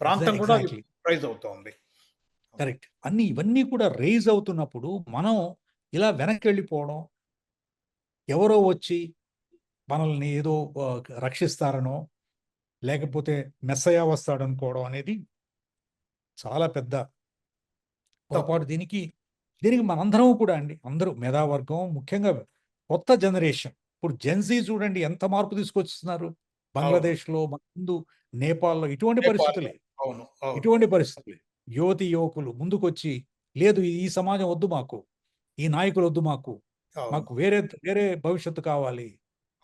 ప్రాంతం కూడా అది ఎగ్జాక్ట్‌లీ. రైజ్ అవుతోంది. కరెక్ట్. ఇవన్నీ కూడా రైజ్ అవుతున్నప్పుడు మనం ఇలా వెనక్కెళ్ళిపోవడం, ఎవరో వచ్చి మనల్ని ఏదో రక్షిస్తారనో, లేకపోతే మెస్సయ్య వస్తాడనుకోవడం అనేది చాలా పెద్ద తప్పు. పొరపాటు. దీనికి మనందరం కూడా అండి, అందరూ మేధావర్గం, ముఖ్యంగా కొత్త జనరేషన్. ఇప్పుడు జెన్‌జీ చూడండి ఎంత మార్పు తీసుకొచ్చిస్తున్నారు. అవును. బంగ్లాదేశ్‌లో, మన ముందు నేపాల్‌లో ఇటువంటి నేపాల్‌లో. పరిస్థితులే. అవును. అవును. ఇటువంటి పరిస్థితులే. యువతీ, యువకులు ముందుకొచ్చి, లేదు ఈ సమాజం వద్దు మాకు. ఈ నాయకులొద్దు మాకు. అవును. మాకు వేరే భవిష్యత్తు కావాలి.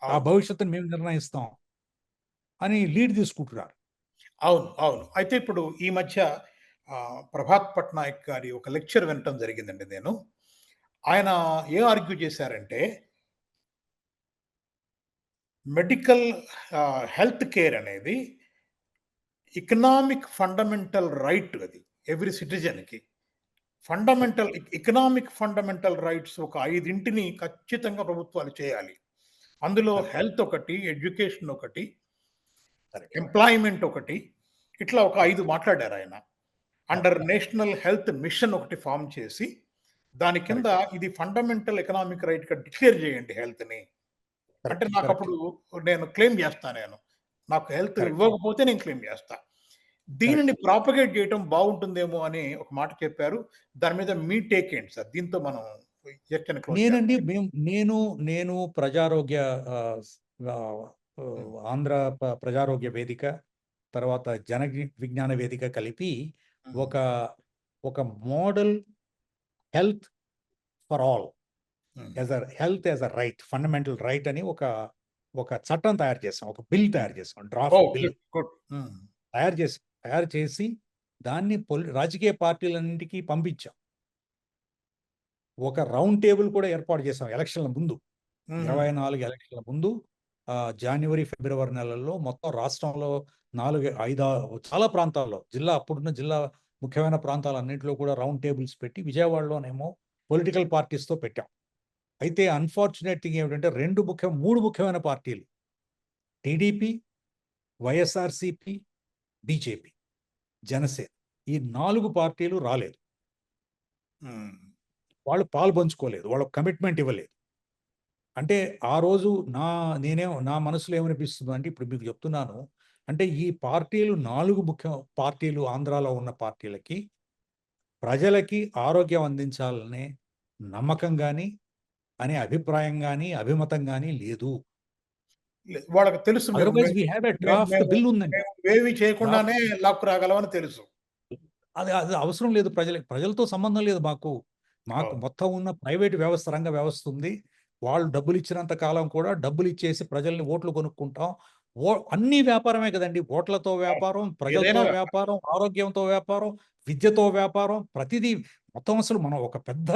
ఆ అవును. భవిష్యత్తుని మేము నిర్ణయిస్తాం అని లీడ్ తీసుకుంటున్నారు. అవును. అవును. అయితే ఇప్పుడు ఈ మధ్య ప్రభాత్ పట్నాయక్ గారి ఒక లెక్చర్ వినటం జరిగిందండి నేను. ఆయన ఏం ఆర్గ్యూ చేశారంటే, మెడికల్ హెల్త్ కేర్ అనేది ఎకనామిక్ ఫండమెంటల్ రైట్ అది. ఎవ్రి సిటిజన్‌కి. కరెక్ట్. ఎకనామిక్ ఫండమెంటల్ రైట్స్ ఒక 5 ఖచ్చితంగా ప్రభుత్వాలు చేయాలి. అందులో కరెక్ట్. హెల్త్ ఒకటి, ఎడ్యుకేషన్ ఒకటి, కరెక్ట్. ఎంప్లాయ్‌మెంట్ ఒకటి, ఇట్లా ఒక 5 కరెక్ట్. మాట్లాడారాయన. అవును. అండర్ నేషనల్ హెల్త్ మిషన్ ఒకటి ఫార్మ్ చేసి, దాని కింద కరెక్ట్. ఇది ఫండమెంటల్ ఎకనామిక్ రైట్‌గా డిక్లేర్ చేయండి హెల్త్‌ని. అంటే కరెక్ట్. కరెక్ట్. నాకప్పుడు నేను క్లెయిమ్ చేస్తా నేను. నాకు హెల్త్ కరెక్ట్. ఇవ్వకపోతే నేను క్లెయిమ్ చేస్తా. దీనిని కరెక్ట్. ప్రాపగేట్ చేయటం బావుంటుందేమో అని ఒక మాట చెప్పారు. దాని మీద మీ టేక్ ఏంటి సార్? దీంతో మనం చర్చని క్లోజ్ నేనండి చేద్దాం. నేను నేను ప్రజారోగ్య ఆహ్, స్ ఆహ్, హ్మ్. ఆంధ్ర ప్రజారోగ్య వేదిక, తర్వాత విజ్ఞాన వేదిక కలిపి హ్మ్. ఒక, ఒక model health for all, hmm. Health as a right, fundamental right అని ఒక చట్టం తయారు చేసాం. ఒక బిల్ తయారు చేసాం. Draft oh! Bill good. Good. Hmm. తయారు చేసి దాన్ని రాజకీయ పార్టీలన్నింటికి పంపించాం. ఒక రౌండ్ టేబుల్ కూడా ఏర్పాటు చేసాం ఎలక్షన్‌ల ముందు. హుహు. 24 ఎలక్షన్‌ల ముందు జాన్యువరి, ఫిబ్రవరి నెలల్లో మొత్తం రాష్ట్రంలో 4, 5 చాలా ప్రాంతాల్లో, అప్పుడున్న జిల్లా ముఖ్యమైన ప్రాంతాలన్నింటిలో కూడా రౌండ్ టేబుల్స్ పెట్టి, విజయవాడలోనేమో పొలిటికల్ పార్టీస్‌తో పెట్టాం. అయితే అన్‌ఫార్చునేట్ థింగ్ ఏమిటంటే 3 ముఖ్యమైన పార్టీలు, టీడీపీ, వైఎస్ఆర్‌సీపీ, బీజేపీ, జనసేన, ఈ 4 పార్టీలు రాలేదు. హ్మ్. వాళ్ళు పాలుపంచుకోలేదు. వాళ్ళకి కమిట్మెంట్ ఇవ్వలేదు. అంటే ఆ రోజు నా మనసులో ఏమనిపిస్తుందంటే, ఇప్పుడు మీకు చెప్తున్నాను. అంటే ఈ పార్టీలు 4 ముఖ్య పార్టీలు, ఆంధ్రాలో ఉన్న పార్టీలకి, ప్రజలకి ఆరోగ్యం అందించాలనే నమ్మకం గాని, అనే అభిప్రాయం గాని, అభిమతం గాని లేదు. వాళ్ళకి తెలుసు మేము అదర్‌వైజ్ మేము వి హావ్ ఎ మేము డ్రాఫ్ట్ మేము బిల్ ఉందండి. మేము ఏమి డ్రాఫ్ట్ చేయకుండానే లాక్కు రాగలమని తెలుసు. అది అది అవసరం లేదు ప్రజలకి. ప్రజలతో సంబంధం లేదు మాకు. మాకు అవును. మొత్తం ఉన్న ప్రైవేట్ వ్యవస్థ, రంగ వ్యవస్థ ఉంది. వాళ్ళు డబ్బులిచ్చినంత కాలం కూడా డబ్బులిచ్చేసి ప్రజల్ని ఓట్లు కొనుక్కుంటాం. అన్నీ వ్యాపారమే కదండీ! ఓట్లతో అవును. వ్యాపారం, ప్రజలతో ఏదైనా వ్యాపారం. వ్యాపారం, ఆరోగ్యంతో వ్యాపారం, విద్యతో వ్యాపారం, ప్రతిదీ మొత్తం అసలు మనం ఒక పెద్ద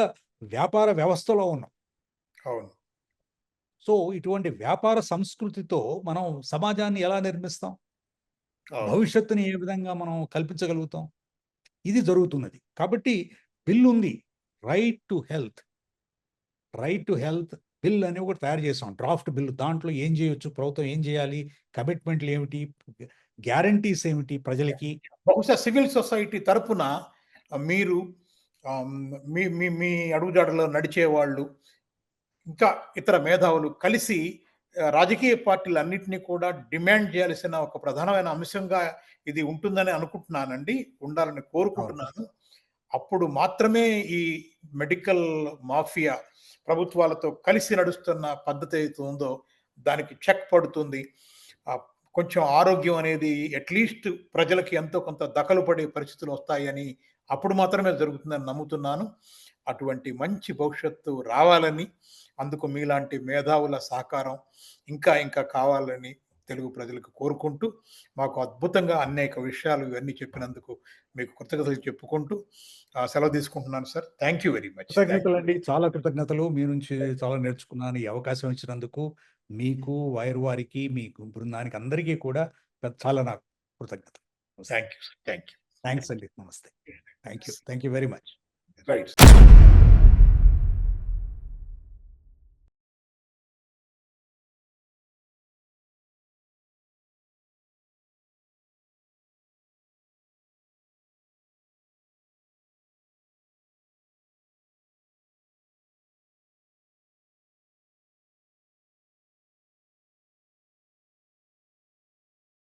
వ్యాపార వ్యవస్థలో ఉన్నాం. అవును. సో, ఇటువంటి వ్యాపార సంస్కృతితో మనం సమాజాన్ని ఎలా నిర్మిస్తాం? అవును. భవిష్యత్తుని ఏ విధంగా మనం కల్పించగలుగుతాం? ఇది జరుగుతున్నది. కాబట్టి బిల్లుంది. Right to health. Right to health bill అని ఒకటి తయారు చేసాం. Draft bill. దాంట్లో ఏం చేయొచ్చు? ప్రభుత్వం ఏం చేయాలి? కమిట్మెంట్‌లేమిటి? గ్యారంటీస్ ఏమిటి ప్రజలకి? బహుశా సివిల్ సొసైటీ తరపున మీరు మీ మీ మీ అడుగుజాడలో నడిచేవాళ్ళు, ఇంకా ఇతర మేధావులు కలిసి రాజకీయ పార్టీలన్నిటిని కూడా డిమాండ్ చేయాల్సిన ఒక ప్రధానమైన అంశంగా ఇది ఉంటుందని అనుకుంటున్నానండి. ఉండాలని అవును. కోరుకుంటున్నాను. అప్పుడు మాత్రమే ఈ మెడికల్ మాఫియా ప్రభుత్వాలతో కలిసి నడుస్తున్న పద్ధతి అయితే ఉందో దానికి చెక్ పడుతుంది. కొంచెం ఆరోగ్యం అనేది అట్‌లీస్ట్ ప్రజలకి ఎంతో కొంత దఖలు పడే పరిస్థితులు వస్తాయని అప్పుడు మాత్రమే జరుగుతుందని నమ్ముతున్నాను. అటువంటి మంచి భవిష్యత్తు రావాలని, అందుకు మీలాంటి మేధావుల సహకారం ఇంకా ఇంకా కావాలని తెలుగు ప్రజలకు కోరుకుంటూ, మాకు అద్భుతంగా అనేక విషయాలు ఇవన్నీ చెప్పినందుకు మీకు కృతజ్ఞతలు చెప్పుకుంటూ సెలవు తీసుకుంటున్నాను sir. Thank you very much. కృతజ్ఞతలండి. చాలా కృతజ్ఞతలు. మీ నుంచి చాలా నేర్చుకున్నాను. ఈ అవకాశం ఇచ్చినందుకు మీకు, వైర్ వారికి, మీ బృందానికి అందరికీ కూడా చాలా నాకు కృతజ్ఞతలు. Thank you sir. Thank you. Thanks అండి. నమస్తే. Thank you. Thank you very much. Right.